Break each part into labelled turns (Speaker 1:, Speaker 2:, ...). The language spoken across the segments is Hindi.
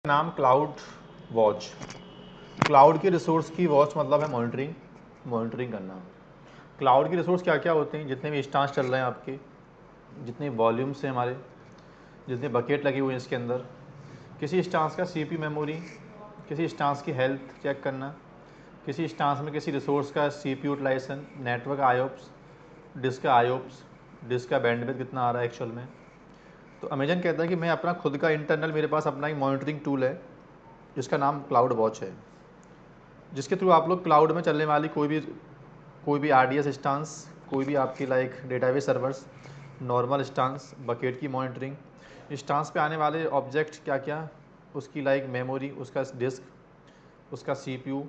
Speaker 1: नाम क्लाउड वॉच। क्लाउड के रिसोर्स की वॉच मतलब है मॉनिटरिंग करना। क्लाउड के रिसोर्स क्या क्या होते हैं, जितने भी इंस्टांस चल रहे हैं आपके, जितने वॉल्यूम्स हैं हमारे, जितने बकेट लगे हुए हैं इसके अंदर, किसी इंस्टांस का सीपीयू मेमोरी, किसी इंस्टांस की हेल्थ चेक करना, किसी इंस्टांस में किसी रिसोर्स का सीपीयू यूटिलाइजेशन, नेटवर्क आईओप्स, डिस्क का बैंडविड्थ कितना आ रहा है एक्चुअल में। तो अमेजन कहता है कि मैं अपना खुद का इंटरनल, मेरे पास अपना एक मॉनिटरिंग टूल है जिसका नाम क्लाउड वॉच है, जिसके थ्रू आप लोग क्लाउड में चलने वाली कोई भी आरडीएस इंस्टांस, कोई भी आपकी like database servers, normal instance, bucket की मॉनिटरिंग, इंस्टांस पे आने वाले ऑब्जेक्ट क्या क्या, उसकी लाइक मेमोरी, उसका डिस्क, उसका सीपीयू,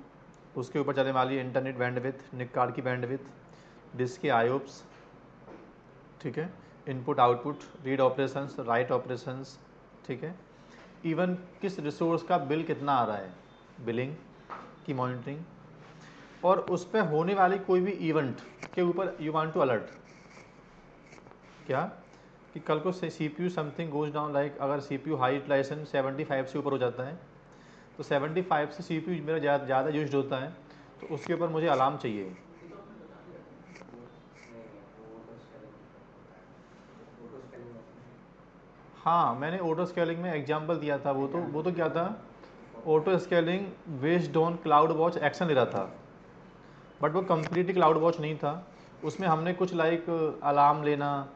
Speaker 1: उसके ऊपर चलने वाली इंटरनेट बैंडविड्थ, निक कार्ड की बैंडविड्थ, डिस्क के आईओप्स, ठीक है, input output, read operations, right operations, ठीक है, इवन किस रिसोर्स का बिल कितना आ रहा है, बिलिंग की मॉनिटरिंग, और उस पर होने वाली कोई भी इवेंट के ऊपर यू वांट टू अलर्ट। क्या कि कल को CPU something goes down, like अगर सीपीयू हाई यूटिलाइजेशन 75 से ऊपर हो जाता है, तो 75 से सीपीयू मेरा ज़्यादा यूज होता है, तो उसके ऊपर मुझे अलार्म चाहिए। हाँ, मैंने ऑटो स्केलिंग में एग्जांपल दिया था, वो तो क्या था, auto scaling based on cloud watch action ले रहा था, बट वो कम्प्लीटली क्लाउड वॉच नहीं था। उसमें हमने कुछ लाइक अलार्म लेना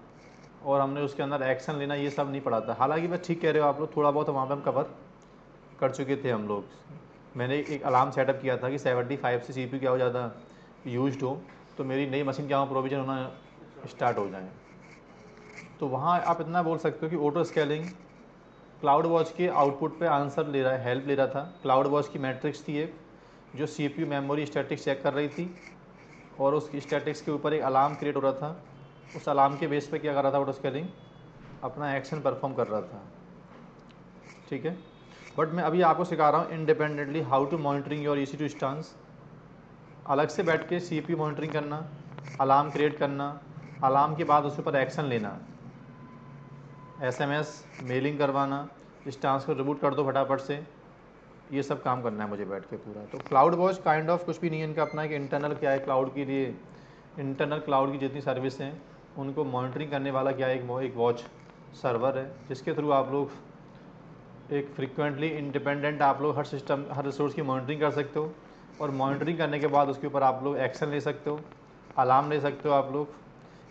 Speaker 1: और हमने उसके अंदर एक्शन लेना, ये सब नहीं पड़ा था। हालांकि मैं ठीक कह रहे हो आप लोग, थोड़ा बहुत वहाँ पे हम कवर कर चुके थे हम लोग। मैंने एक अलार्म सेटअप किया था कि 75 से सीपीयू क्या हो ज़्यादा यूज्ड हो, तो मेरी नई मशीन क्या हो प्रोविजन होना स्टार्ट हो जाए। तो वहाँ आप इतना बोल सकते हो कि ऑटो स्केलिंग क्लाउड वॉच के आउटपुट पे आंसर ले रहा है, हेल्प ले रहा था। क्लाउड वॉच की मैट्रिक्स थी एक, जो सीपीयू मेमोरी स्टैटिक्स चेक कर रही थी, और उस स्टैटिक्स के ऊपर एक अलार्म क्रिएट हो रहा था। उस अलार्म के बेस पे क्या कर रहा था ऑटो स्केलिंग, अपना एक्शन परफॉर्म कर रहा था, ठीक है। बट मैं अभी आपको सिखा रहा हूँ independently how to monitoring your EC2 instance. अलग से बैठ के सीपीयू मॉनिटरिंग करना, अलार्म क्रिएट करना, अलार्म के बाद उसके ऊपर एक्शन लेना, एसएमएस मेलिंग करवाना, इंस्टांस को रिबूट कर दो फटाफट से, ये सब काम करना है मुझे बैठ के पूरा। तो क्लाउड वॉच काइंड ऑफ कुछ भी नहीं है, इनका अपना एक इंटरनल क्या है, क्लाउड के लिए इंटरनल क्लाउड की जितनी सर्विस हैं उनको मॉनिटरिंग करने वाला क्या है, एक वॉच सर्वर है, जिसके थ्रू आप लोग एक फ्रिक्वेंटली इंडिपेंडेंट आप लोग हर सिस्टम, हर रिसोर्स की मॉनिटरिंग कर सकते हो, और मॉनिटरिंग करने के बाद उसके ऊपर आप लोग एक्शन ले सकते हो, अलार्म ले सकते हो आप लोग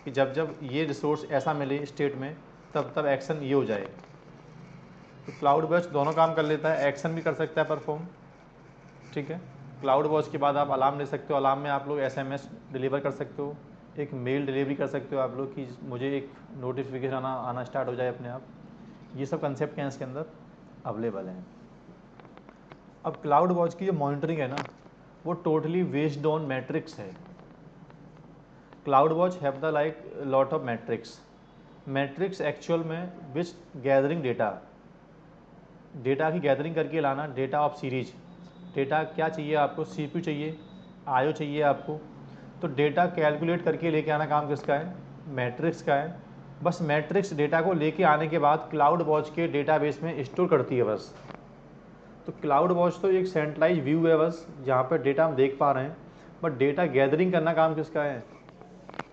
Speaker 1: कि जब जब ये रिसोर्स ऐसा मिले स्टेट में, तब तब एक्शन ये हो जाए। तो क्लाउड वॉच दोनों काम कर लेता है, एक्शन भी कर सकता है परफॉर्म, ठीक है। क्लाउड वॉच के बाद आप अलार्म ले सकते हो, अलार्म में आप लोग एसएमएस डिलीवर कर सकते हो, एक मेल डिलीवरी कर सकते हो आप लोग कि मुझे एक नोटिफिकेशन आना स्टार्ट हो जाए अपने आप। ये सब कंसेप्ट क्या है इसके अंदर अवेलेबल हैं। अब क्लाउड वॉच की जो मॉनिटरिंग है ना, वो टोटली बेस्ड ऑन मैट्रिक्स है। Cloud watch have the like lot of matrix actual में विच गैदरिंग डेटा की गैदरिंग करके लाना, डेटा ऑफ सीरीज। डेटा क्या चाहिए आपको, सीपीयू चाहिए, आईओ चाहिए आपको, तो डेटा कैलकुलेट करके लेके आना काम किसका है, मैट्रिक्स का है। बस मैट्रिक्स डेटा को लेके आने के बाद क्लाउड वॉच के डेटाबेस में स्टोर करती है बस। तो क्लाउड वॉच तो एक सेंट्रलाइज व्यू है बस, जहाँ पर डेटा हम देख पा रहे हैं, बट डेटा गैदरिंग करना काम किसका है,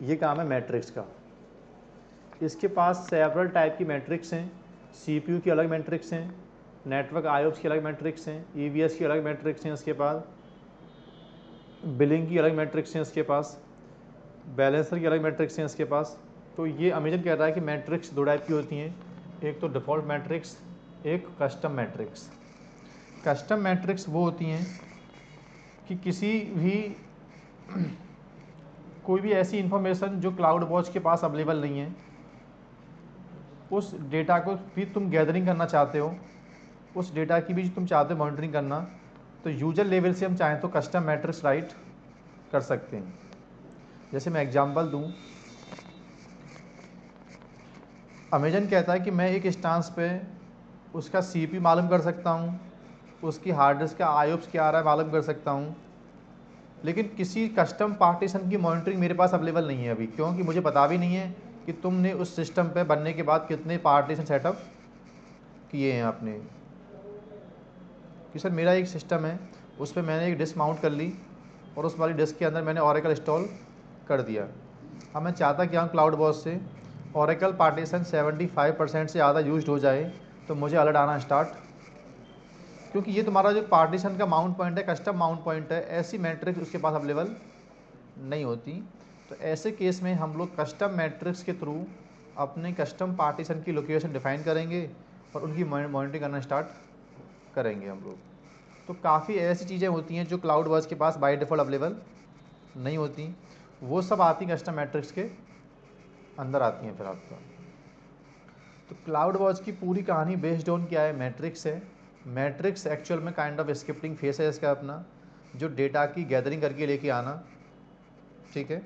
Speaker 1: ये काम है मैट्रिक्स का। इसके पास सेवरल टाइप की मैट्रिक्स हैं, सीपीयू की अलग मैट्रिक्स हैं, नेटवर्क आईओप्स की अलग मैट्रिक्स हैं, ईवीएस की अलग मैट्रिक्स हैं, इसके पास बिलिंग की अलग मैट्रिक्स हैं, इसके पास बैलेंसर की अलग मैट्रिक्स हैं इसके पास। तो ये अमेजन कह रहा है कि मैट्रिक्स दो टाइप की होती हैं, एक तो डिफ़ॉल्ट मैट्रिक्स, एक कस्टम मैट्रिक्स। कस्टम मैट्रिक्स वो होती हैं कि किसी भी कोई भी ऐसी इंफॉर्मेशन जो क्लाउड वॉच के पास अवेलेबल नहीं है, उस डेटा को भी तुम गैदरिंग करना चाहते हो, उस डेटा की भी तुम चाहते हो मॉनिटरिंग करना, तो यूजर लेवल से हम चाहें तो कस्टम मैट्रिक्स राइट कर सकते हैं। जैसे मैं एग्जांपल दूं, अमेजन कहता है कि मैं एक इंस्टांस पे उसका सीपीयू मालूम कर सकता हूँ, उसकी हार्ड डिस्क का आईओप्स क्या आ रहा है मालूम कर सकता हूँ, लेकिन किसी कस्टम पार्टीशन की मॉनिटरिंग मेरे पास अवेलेबल नहीं है अभी, क्योंकि मुझे पता भी नहीं है कि तुमने उस सिस्टम पे बनने के बाद कितने पार्टीशन सेटअप किए हैं आपने। कि सर मेरा एक सिस्टम है, उस पर मैंने एक डिस्क माउंट कर ली और उस वाली डिस्क के अंदर मैंने ओरेकल इंस्टॉल कर दिया। अब मैं चाहता क्या हूँ क्लाउड वॉच से ओरेकल पार्टीशन 75% से ज़्यादा यूज हो जाए तो मुझे अलर्ट आना स्टार्ट, क्योंकि ये तुम्हारा जो पार्टीशन का माउंट पॉइंट है, कस्टम माउंट पॉइंट है, ऐसी मैट्रिक्स उसके पास अवेलेबल नहीं होती। तो ऐसे केस में हम लोग कस्टम मैट्रिक्स के थ्रू अपने कस्टम पार्टीशन की लोकेशन डिफाइन करेंगे और उनकी मॉनिटरिंग करना स्टार्ट करेंगे हम लोग। तो काफ़ी ऐसी चीज़ें होती हैं जो क्लाउड वॉच के पास बाय डिफ़ॉल्ट अवेलेबल नहीं होती, वो सब आती हैं कस्टम मैट्रिक्स के अंदर आती हैं फिर आपका। तो क्लाउड वॉच की पूरी कहानी बेस्ड ऑन क्या है, मैट्रिक्स है। मैट्रिक्स एक्चुअल में काइंड ऑफ स्क्रिप्टिंग फेस है इसका अपना, जो डेटा की गैदरिंग करके लेके आना, ठीक है।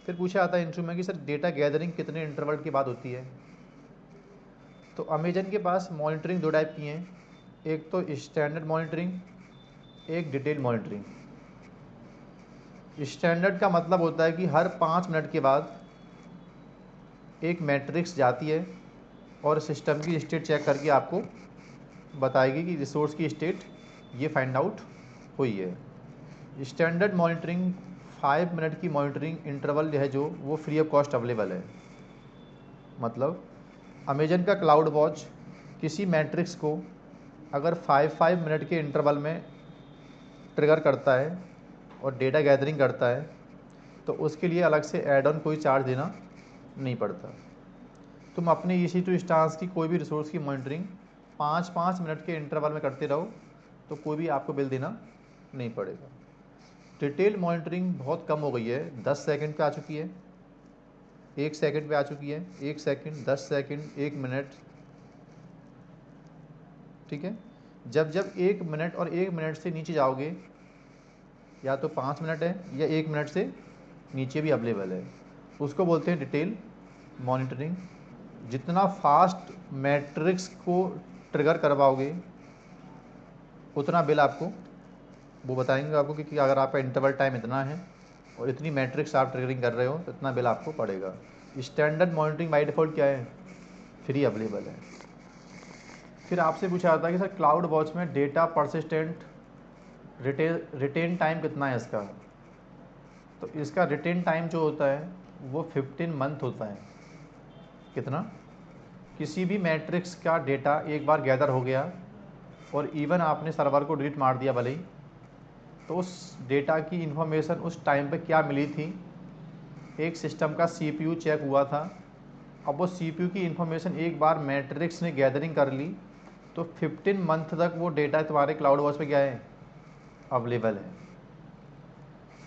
Speaker 1: फिर पूछा आता है इंटरव्यू में कि सर डेटा गैदरिंग कितने इंटरवल के बाद होती है। तो अमेजन के पास मॉनिटरिंग दो टाइप की हैं, एक तो स्टैंडर्ड मॉनिटरिंग, एक डिटेल मॉनिटरिंग। स्टैंडर्ड का मतलब होता है कि हर 5 मिनट के बाद एक मैट्रिक्स जाती है और सिस्टम की स्टेट चेक करके आपको बताएगी कि रिसोर्स की स्टेट ये फाइंड आउट हुई है। स्टैंडर्ड मॉनिटरिंग 5 मिनट की मॉनिटरिंग इंटरवल है जो वो फ्री ऑफ कॉस्ट अवेलेबल है। मतलब अमेजन का क्लाउड वॉच किसी मैट्रिक्स को अगर 5 मिनट के इंटरवल में ट्रिगर करता है और डेटा गैदरिंग करता है तो उसके लिए अलग से ऐड ऑन कोई चार्ज देना नहीं पड़ता। तुम अपने EC2 इंस्टेंस की कोई भी रिसोर्स की मॉनिटरिंग 5 मिनट के इंटरवल में करते रहो तो कोई भी आपको बिल देना नहीं पड़ेगा। डिटेल मॉनिटरिंग बहुत कम हो गई है, 10 सेकंड पे आ चुकी है, 1 सेकंड पे आ चुकी है, 1 सेकंड, 10 सेकंड, 1 मिनट, ठीक है। जब जब 1 मिनट और 1 मिनट से नीचे जाओगे, या तो 5 मिनट है या 1 मिनट से नीचे भी अवेलेबल है, उसको बोलते हैं डिटेल मॉनिटरिंग। जितना फास्ट मैट्रिक्स को ट्रिगर करवाओगे उतना बिल आपको वो बताएंगे आपको कि अगर आपका इंटरवल टाइम इतना है और इतनी मैट्रिक्स आप ट्रिगरिंग कर रहे हो तो इतना बिल आपको पड़ेगा। स्टैंडर्ड मॉनिटरिंग बाय डिफ़ॉल्ट क्या है, फ्री अवेलेबल है। फिर आपसे पूछा जाता है कि सर क्लाउड वॉच में डेटा परसिस्टेंट रिटेन टाइम कितना है इसका। तो इसका रिटेन टाइम जो होता है वो 15 मंथ होता है। कितना, किसी भी मैट्रिक्स का डेटा एक बार गैदर हो गया और इवन आपने सर्वर को डिलीट मार दिया भले ही, तो उस डेटा की इन्फॉर्मेशन उस टाइम पे क्या मिली थी, एक सिस्टम का CPU चेक हुआ था, अब वो CPU की इन्फॉर्मेशन एक बार मैट्रिक्स ने गैदरिंग कर ली तो 15 मंथ तक वो डेटा तुम्हारे क्लाउड वॉच पे क्या है, अवेलेबल है।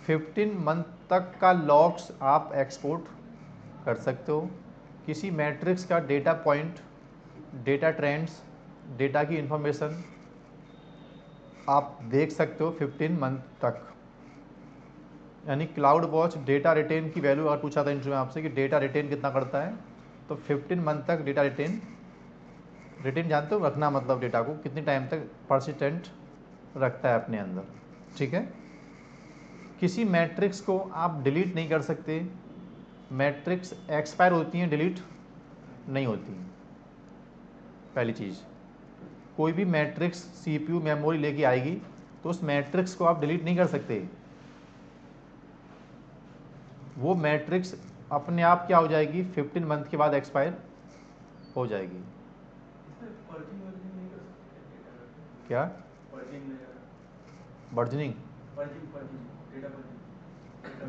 Speaker 1: 15 मंथ तक का लॉग्स आप एक्सपोर्ट कर सकते हो। किसी मैट्रिक्स का data point, data trends, data की इन्फॉर्मेशन आप देख सकते हो 15 मंथ तक। यानी क्लाउड वॉच डेटा रिटेन की वैल्यू, अगर पूछा था इंटरव्यू में आपसे कि डेटा रिटेन कितना करता है, तो 15 मंथ तक डेटा रिटेन जानते हो रखना, मतलब डेटा को कितने टाइम तक परसिस्टेंट रखता है अपने अंदर, ठीक है। किसी मैट्रिक्स को आप डिलीट नहीं कर सकते, मैट्रिक्स एक्सपायर होती हैं, डिलीट नहीं होती। पहली चीज़, कोई भी मैट्रिक्स CPU मेमोरी लेके आएगी तो उस मैट्रिक्स को आप डिलीट नहीं कर सकते, वो मैट्रिक्स अपने आप क्या हो जाएगी, 15 मंथ के बाद एक्सपायर हो जाएगी। क्या बर्जनिंग,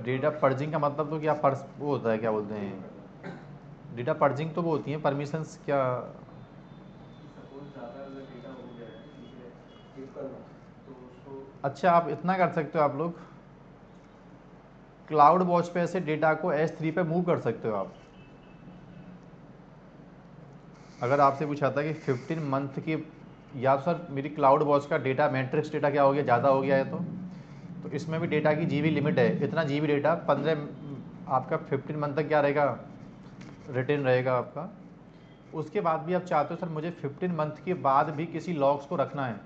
Speaker 1: डेटा पर्जिंग का मतलब तो क्या वो होता है, क्या बोलते हैं डेटा पर्जिंग, तो वो होती है परमिशंस क्या। अच्छा, आप इतना कर सकते हो, आप लोग क्लाउड वॉच पे ऐसे डेटा को S3 पे मूव कर सकते हो आप। अगर आपसे पूछा था कि 15 मंथ की, या तो सर मेरी क्लाउड वॉच का डेटा मैट्रिक्स डेटा क्या हो गया, ज़्यादा हो गया है, तो इसमें भी डेटा की GB लिमिट है, इतना GB डेटा 15 आपका 15 मंथ तक क्या रहेगा, रिटेन रहेगा आपका। उसके बाद भी आप चाहते हो सर मुझे 15 मंथ के बाद भी किसी लॉग्स को रखना है,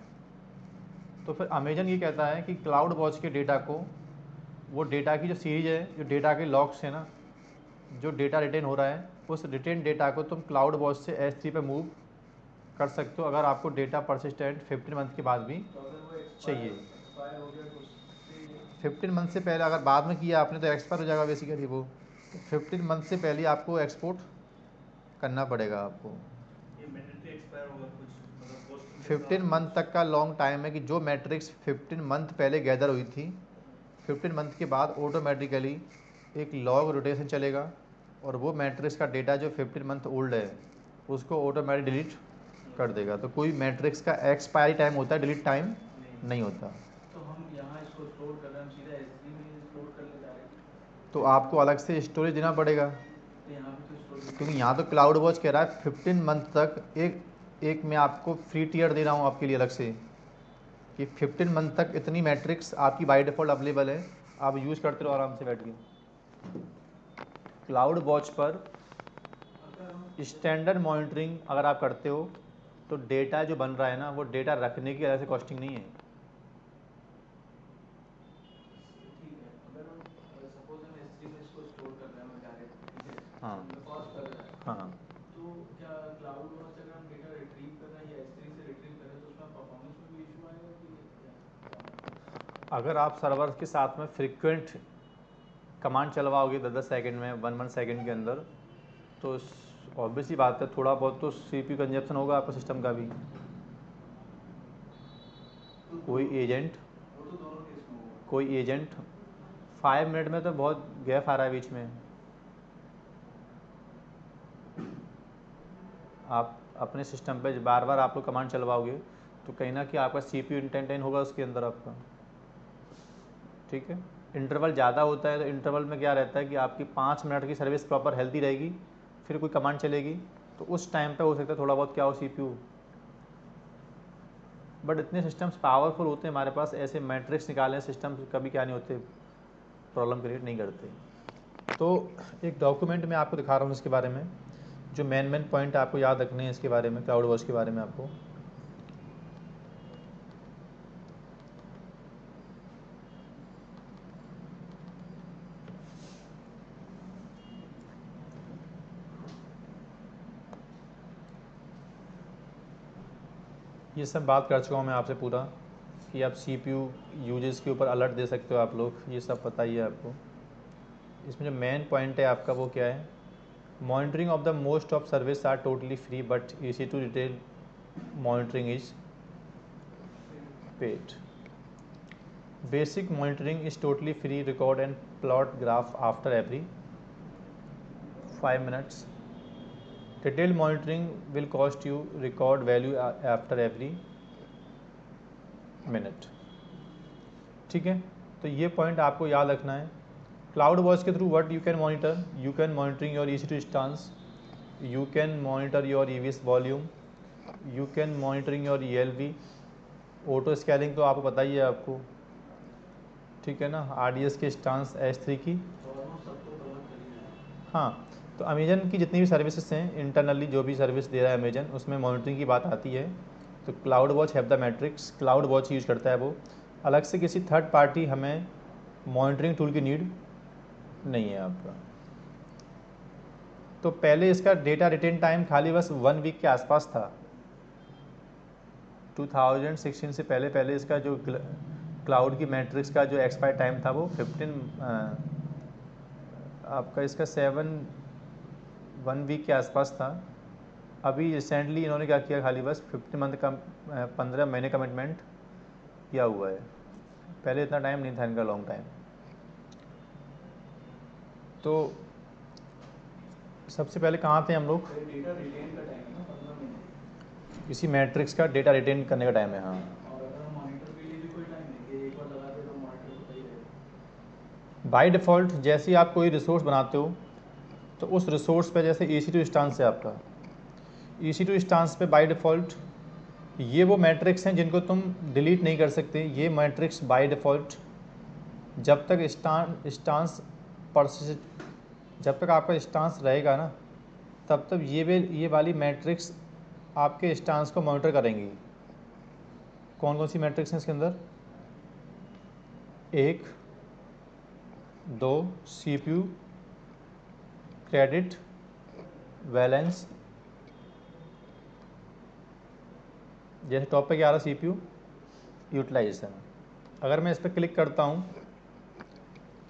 Speaker 1: तो फिर अमेजन ये कहता है कि क्लाउड वॉच के डेटा को, वो डेटा की जो सीरीज है, जो डेटा के लॉग्स है ना, जो डेटा रिटेन हो रहा है, उस रिटेन डेटा को तुम क्लाउड वॉच से S3 पे मूव कर सकते हो अगर आपको डेटा परसिस्टेंट 15 मंथ के बाद भी चाहिए। 15 मंथ से पहले अगर बाद में किया आपने तो एक्सपायर हो जाएगा बेसिकली वो। तो 15 मंथ से पहले आपको एक्सपोर्ट करना पड़ेगा आपको। 15 मंथ तक का लॉन्ग टाइम है कि जो मैट्रिक्स 15 मंथ पहले गैदर हुई थी, 15 मंथ के बाद ऑटोमेटिकली एक लॉग रोटेशन चलेगा और वो मैट्रिक्स का डेटा जो 15 मंथ ओल्ड है उसको ऑटोमेटिक डिलीट कर देगा। तो कोई मैट्रिक्स का एक्सपायरी टाइम होता है, डिलीट टाइम नहीं होता।
Speaker 2: तो हम यहाँ इसको स्टोर कर रहे हैं, हम सीधा S3 में स्टोर कर ले डायरेक्ट।
Speaker 1: तो आपको अलग से स्टोरेज देना पड़ेगा,
Speaker 2: तो यहाँ भी तो स्टोरेज,
Speaker 1: क्योंकि यहाँ तो क्लाउड वॉच कह रहा है 15 मंथ तक एक मैं आपको फ्री टियर दे रहा हूँ आपके लिए अलग से, कि 15 मंथ तक इतनी मैट्रिक्स आपकी बाय डिफ़ॉल्ट अवेलेबल है, आप यूज़ करते रहो आराम से बैठ के। क्लाउड वॉच पर स्टैंडर्ड मॉनिटरिंग अगर आप करते हो तो डेटा जो बन रहा है ना, वो डेटा रखने की अलग से कॉस्टिंग नहीं है।
Speaker 2: ठीक है। अगर हम सपोज हम S3 में इसको स्टोर कर रहे हैं डायरेक्ट, ठीक है,
Speaker 1: हाँ
Speaker 2: तो कॉस्ट लग रहा है।
Speaker 1: हाँ,
Speaker 2: तो क्या क्लाउड वॉच अगर हम डेटा रिट्रीव कर रहे हैं या S3 से रिट्रीव कर रहे हैं तो उसमें परफॉर्मेंस में भी इशू आएगा कि क्या?
Speaker 1: अगर आप सर्वर के साथ में फ्रिक्वेंट कमांड चलवाओगे 10-10 सेकंड में, 1-1 सेकंड के अंदर, तो ऑब्वियस ही बात है थोड़ा बहुत तो CPU कंजप्शन होगा आपका सिस्टम का भी। कोई एजेंट
Speaker 2: वो तो दोनों केस में होगा।
Speaker 1: कोई एजेंट 5 मिनट में तो बहुत गैप आ रहा है बीच में। आप अपने सिस्टम पे बार बार आप लोग कमांड चलवाओगे तो कहीं ना कहीं आपका CPU इंटेंटेन होगा उसके अंदर आपका, ठीक है। इंटरवल ज़्यादा होता है तो इंटरवल में क्या रहता है कि आपकी 5 मिनट की सर्विस प्रॉपर हेल्दी रहेगी, फिर कोई कमांड चलेगी तो उस टाइम पे हो सकता है थोड़ा बहुत क्या हो CPU। बट इतने सिस्टम्स पावरफुल होते हैं हमारे पास, ऐसे मैट्रिक्स निकालने सिस्टम कभी क्या नहीं होते, प्रॉब्लम क्रिएट नहीं करते। तो एक डॉक्यूमेंट मैं आपको दिखा रहा हूँ इसके बारे में, जो मेन पॉइंट आपको याद रखने हैं इसके बारे में, क्लाउड वॉच के बारे में आपको। ये सब बात कर चुका हूँ मैं आपसे पूरा, कि आप CPU यूजेस के ऊपर अलर्ट दे सकते हो आप लोग, ये सब पता ही है आपको। इसमें जो मेन पॉइंट है आपका वो क्या है, monitoring of the most of service are totally free but EC2 रिटेल monitoring is paid. Basic monitoring is totally free, record and plot graph after every 5 minutes. Detailed monitoring will cost you record value after every minute, ठीक है। तो ये पॉइंट आपको याद रखना है। क्लाउड वॉच के through what you can monitor, you can monitoring your EC2 instance, you can monitor your EVS volume, you can monitoring your ELV, auto scaling तो आपको पता ही है आपको, ठीक है ना, RDS के इंस्टेंस S3 की।
Speaker 2: ऑलमोस्ट सब तो कवर कर ही रहे हैं।
Speaker 1: हाँ, तो अमेजन की जितनी भी सर्विसेज हैं इंटरनली, जो भी सर्विस दे रहा है अमेजन, उसमें मॉनिटरिंग की बात आती है। तो cloud watch have the matrix, cloud watch use करता है वो, अलग से किसी थर्ड पार्टी हमें मॉनिटरिंग टूल की नीड नहीं है आपका। तो पहले इसका डेटा रिटेन टाइम खाली बस 1 वीक के आसपास था। 2016 से पहले पहले इसका जो क्लाउड की मैट्रिक्स का जो एक्सपायर टाइम था वो 15 आपका इसका 1 वीक के आसपास था। अभी रिसेंटली इन्होंने क्या किया, खाली बस 15 मंथ का 15 महीने कमिटमेंट किया हुआ है, पहले इतना टाइम नहीं था इनका, लॉन्ग टाइम। तो सबसे पहले कहाँ थे हम लोग,
Speaker 2: डेटा रिटेन का टाइम है ना 15 महीने,
Speaker 1: किसी मैट्रिक्स का डेटा रिटेन करने का टाइम है। हाँ,
Speaker 2: और अगर हम मॉनिटर के लिए भी कोई टाइम है कि एक बार लगा दे तो मॉनिटर होता ही रहेगा।
Speaker 1: बाय डिफ़ॉल्ट जैसे ही आप कोई रिसोर्स बनाते हो तो उस रिसोर्स पे, जैसे EC2 इंस्टेंस है आपका, EC2 इंस्टेंस पे बाय डिफ़ॉल्ट ये वो मैट्रिक्स हैं जिनको तुम डिलीट नहीं कर सकते। ये मैट्रिक्स बाय डिफ़ॉल्ट जब तक इंस्टेंस परसिस्ट, जब तक आपका इंस्टेंस रहेगा ना, तब तक ये वाली मैट्रिक्स आपके इंस्टेंस को मॉनिटर करेंगी। कौन कौन सी मैट्रिक्स हैं इसके अंदर, 1 2 CPU क्रेडिट बैलेंस, जैसे टॉप पे क्या आ रहा है CPU, यूटिलाइजेशन। अगर मैं इस पर क्लिक करता हूँ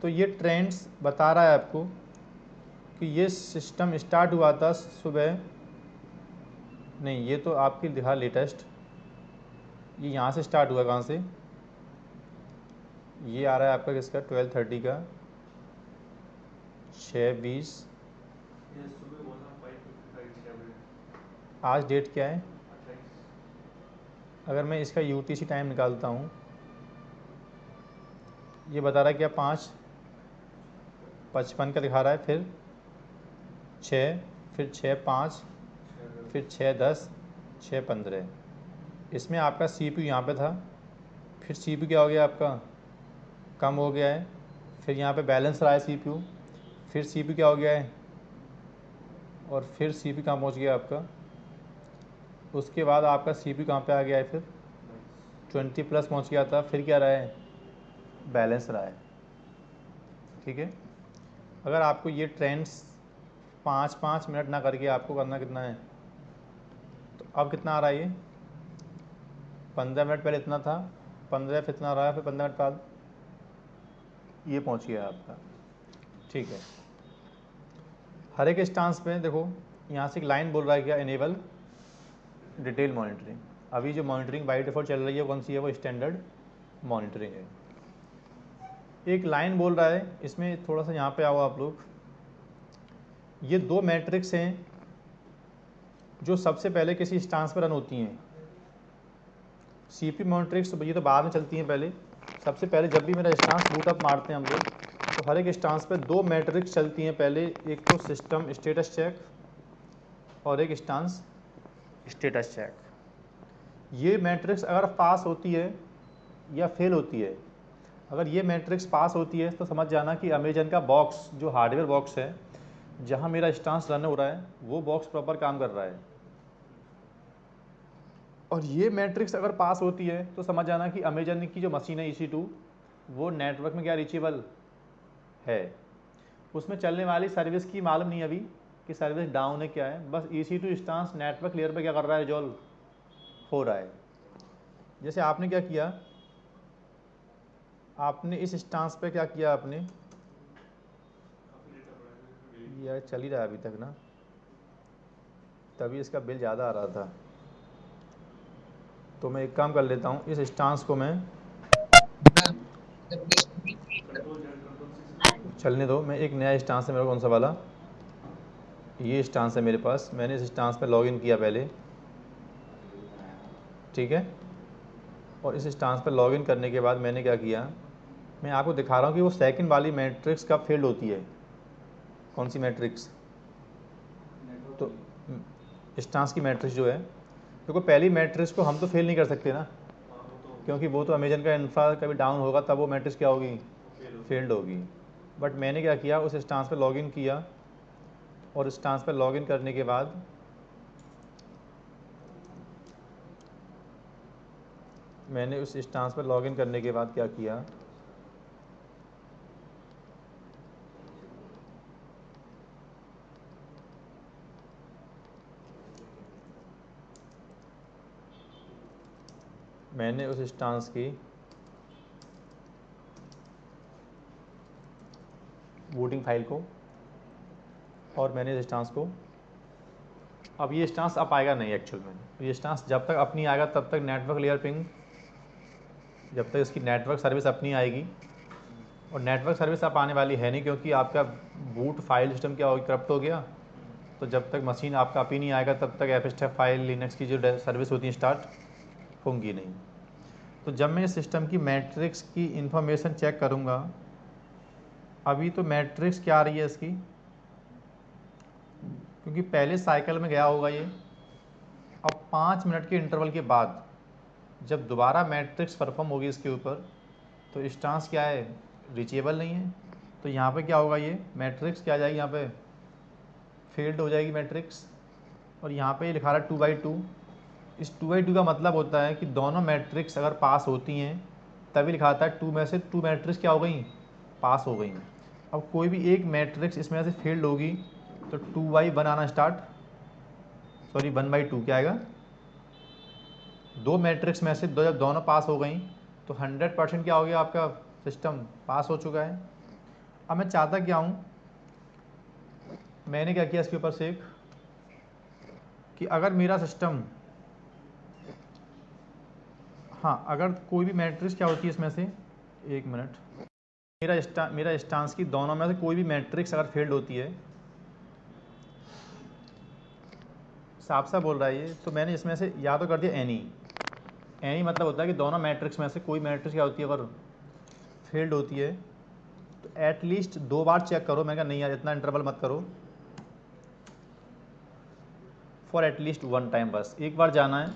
Speaker 1: तो ये ट्रेंड्स बता रहा है आपको कि ये सिस्टम स्टार्ट हुआ था सुबह, नहीं ये तो आपकी दिखा लेटेस्ट, ये यहाँ से स्टार्ट हुआ, कहाँ से, ये आ रहा है आपका किसका 12:30 का 6:20।
Speaker 2: ये सुबह बोला 5:55 6 बजे।
Speaker 1: आज डेट क्या है?
Speaker 2: 28।
Speaker 1: अगर मैं इसका यूटीसी टाइम निकालता हूँ, ये बता रहा है क्या 5:55 का दिखा रहा है, फिर 6, फिर 6:05, फिर 6:10, 6:15। इसमें आपका CPU यहाँ पे था, फिर CPU क्या हो गया आपका, कम हो गया है, फिर यहाँ पे बैलेंस रहा है CPU, फिर CPU क्या हो गया है, और फिर CPU कहाँ पहुँच गया आपका, उसके बाद आपका CPU कहाँ पे आ गया है, फिर 20+ पहुँच गया था, फिर क्या रहा है, बैलेंस रहा है। ठीक है, अगर आपको ये ट्रेंड्स 5-5 मिनट ना करके आपको करना कितना है, तो अब कितना आ रहा है ये, 15 मिनट पहले इतना था, 15 फिर इतना रहा है, फिर 15 मिनट बाद ये पहुंच गया आपका। ठीक है, हर एक स्टांस पे देखो यहाँ से एक लाइन बोल रहा है क्या, इनेबल डिटेल मॉनिटरिंग। अभी जो मॉनिटरिंग बाई डिफॉल्ट चल रही है कौन सी है, वो स्टैंडर्ड मॉनिटरिंग है। एक लाइन बोल रहा है, इसमें थोड़ा सा यहाँ पे आओ आप लोग, ये 2 मैट्रिक्स हैं जो सबसे पहले किसी स्टांस पर रन होती हैं। CPU मॉनिटरिंग्स तो ये तो बाद में चलती हैं, पहले सबसे पहले जब भी मेरा स्टांस बूट अप मारते हैं हम लोग, तो हर एक स्टांस पे 2 मैट्रिक्स चलती हैं पहले, एक तो सिस्टम स्टेटस चेक और एक स्टांस स्टेटस चेक। ये मैट्रिक्स अगर पास होती है या फेल होती है, अगर ये मैट्रिक्स पास होती है तो समझ जाना कि अमेजन का बॉक्स जो हार्डवेयर बॉक्स है जहाँ मेरा स्टांस रन हो रहा है वो बॉक्स प्रॉपर काम कर रहा है। और ये मैट्रिक्स अगर पास होती है तो समझ जाना कि अमेजन की जो मशीन है EC2 वो नेटवर्क में क्या रीचेबल है। उसमें चलने वाली सर्विस की मालूम नहीं अभी कि सर्विस डाउन है क्या है, बस EC2 स्टांस नेटवर्क लेयर पे क्या कर रहा है, रिजॉल्व हो रहा है। जैसे आपने क्या किया, आपने इस स्टांस पे क्या किया, आपने यार चल ही रहा है अभी तक ना, तभी इसका बिल ज़्यादा आ रहा था। तो मैं एक काम कर लेता हूँ, इस स्टांस को मैं चलने दो, मैं एक नया स्टांस है मेरा, कौन सा वाला, ये स्टांस है मेरे पास, मैंने इस स्टांस पे लॉगिन किया पहले। ठीक है, और इस स्टांस पर लॉगिन करने के बाद मैंने क्या किया, मैं आपको दिखा रहा हूँ कि वो सेकंड वाली मैट्रिक्स कब फेल्ड होती है, कौन सी मैट्रिक्स, तो स्टांस की मैट्रिक्स जो है, देखो पहली मैट्रिक्स को हम तो फेल नहीं कर सकते ना, क्योंकि वो तो अमेजन का इंफ्रा कभी डाउन होगा तब वो मैट्रिक्स क्या होगी, फेल्ड होगी। बट मैंने क्या किया, उस स्टांस पर लॉगिन किया, और स्टांस पर लॉगिन करने के बाद मैंने उस स्टांस पर लॉगिन करने के बाद क्या किया, मैंने उस स्टांस की बूटिंग फाइल को, और मैंने इस स्टांस को, अब ये स्टांस अप आएगा नहीं एक्चुअल में, ये स्टांस जब तक अपनी आएगा तब तक नेटवर्क लेयर पिंग, जब तक इसकी नेटवर्क सर्विस अपनी आएगी, और नेटवर्क सर्विस अब आने वाली है नहीं क्योंकि आपका बूट फाइल सिस्टम क्या हो करप्ट हो गया। तो जब तक मशीन आपका अप ही नहीं आएगा तब तक एपस्टेप फाइल लिनक्स की जो सर्विस होती है स्टार्ट होंगी नहीं। तो जब मैं सिस्टम की मैट्रिक्स की इंफॉर्मेशन चेक करूँगा, अभी तो मैट्रिक्स क्या आ रही है इसकी, क्योंकि पहले साइकिल में गया होगा ये, अब 5 मिनट के इंटरवल के बाद जब दोबारा मैट्रिक्स परफॉर्म होगी इसके ऊपर, तो स्टांस क्या है, रीचेबल नहीं है। तो यहाँ पे क्या होगा, ये मैट्रिक्स क्या आ जाएगी, यहाँ पे फेल्ड हो जाएगी मैट्रिक्स। और यहाँ पे लिखा रहा है 2/2, इस 2/2 का मतलब होता है कि दोनों मैट्रिक्स अगर पास होती हैं तभी लिखा आता है 2 में से 2 मैट्रिक्स क्या हो गई, पास हो गई। अब कोई भी एक मैट्रिक्स इसमें से फेल्ड होगी तो 2/1 आना स्टार्ट, सॉरी 1/2 क्या आएगा, दो मैट्रिक्स में से जब दोनों पास हो गई तो 100% क्या हो गया, आपका सिस्टम पास हो चुका है। अब मैं चाहता क्या हूँ, मैंने क्या किया इसके ऊपर से एक, कि अगर मेरा सिस्टम, हाँ अगर कोई भी मैट्रिक्स क्या होती है इसमें से, एक मिनट, मेरा स्टांस की दोनों में से कोई भी मैट्रिक्स अगर फेल्ड होती है, साफ साफ बोल रहा है ये, तो मैंने इसमें से या तो कर दिया एनी मतलब होता है कि दोनों मैट्रिक्स में से कोई मैट्रिक्स क्या होती है अगर फेल्ड होती है तो एटलीस्ट 2 बार चेक करो। मैं कहा नहीं यार इतना इंटरवल मत करो, फॉर एटलीस्ट 1 टाइम, बस एक बार जाना है।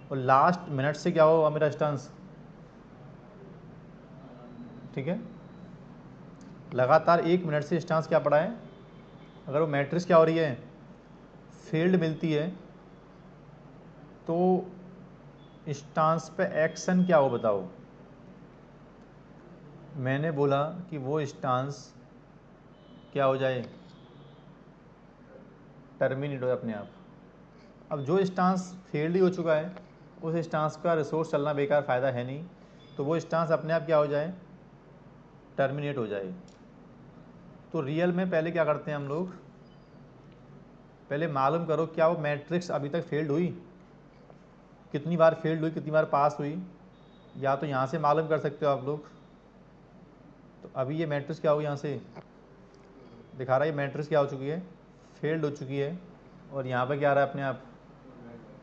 Speaker 1: और लास्ट मिनट से क्या होगा मेरा स्टांस, ठीक है, लगातार 1 मिनट से स्टांस क्या पड़ा है, अगर वो मैट्रिक्स क्या हो रही है, फेल्ड मिलती है, तो स्टांस पे एक्शन क्या हो बताओ। मैंने बोला कि वो स्टांस क्या हो जाए, टर्मिनेट हो अपने आप। अब जो स्टांस फेल्ड ही हो चुका है उस स्टांस का रिसोर्स चलना बेकार, फ़ायदा है नहीं, तो वो स्टांस अपने आप क्या हो जाए, टर्मिनेट हो जाए। तो रियल में पहले क्या करते हैं हम लोग, पहले मालूम करो क्या वो मैट्रिक्स अभी तक फेल्ड हुई, कितनी बार फेल्ड हुई, कितनी बार पास हुई, या तो यहाँ से मालूम कर सकते हो आप लोग। तो अभी ये मैट्रिक्स क्या हुई, यहाँ से दिखा रहा है ये मैट्रिक्स क्या हो चुकी है, फेल्ड हो चुकी है। और यहाँ पर क्या आ रहा है अपने आप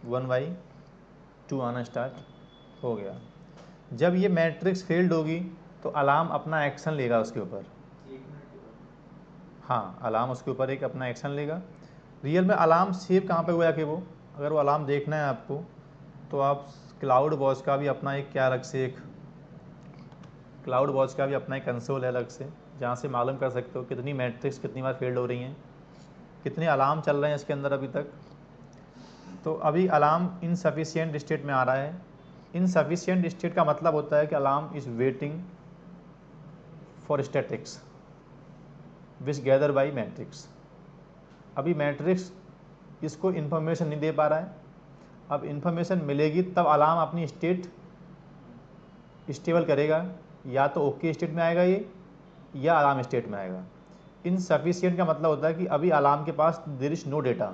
Speaker 1: 1/2 आना स्टार्ट हो गया। जब ये मैट्रिक्स फेल्ड होगी तो अलार्म अपना एक्शन लेगा उसके ऊपर, हाँ अलार्म उसके ऊपर एक अपना एक्शन लेगा। रियल में अलार्म सेव कहाँ पे हुआ है कि वो, अगर वो अलार्म देखना है आपको तो आप क्लाउड वॉच का भी अपना एक क्या अलग से एक क्लाउड वॉच का भी अपना एक कंसोल है अलग से, जहाँ से मालूम कर सकते हो कितनी मैट्रिक्स कितनी बार फेल्ड हो रही हैं, कितने अलार्म चल रहे हैं इसके अंदर अभी तक। तो अभी अलार्म इनसफिशिएंट स्टेट में आ रहा है। इनसफिशिएंट स्टेट का मतलब होता है कि alarm is waiting for statics which gather by matrix. अभी मैट्रिक्स इसको इन्फॉर्मेशन नहीं दे पा रहा है, अब इन्फॉर्मेशन मिलेगी तब अलार्म अपनी स्टेट स्टेबल करेगा, या तो ओके स्टेट में आएगा ये या अलार्म स्टेट में आएगा। इनसफिशिएंट का मतलब होता है कि अभी अलार्म के पास there is no data,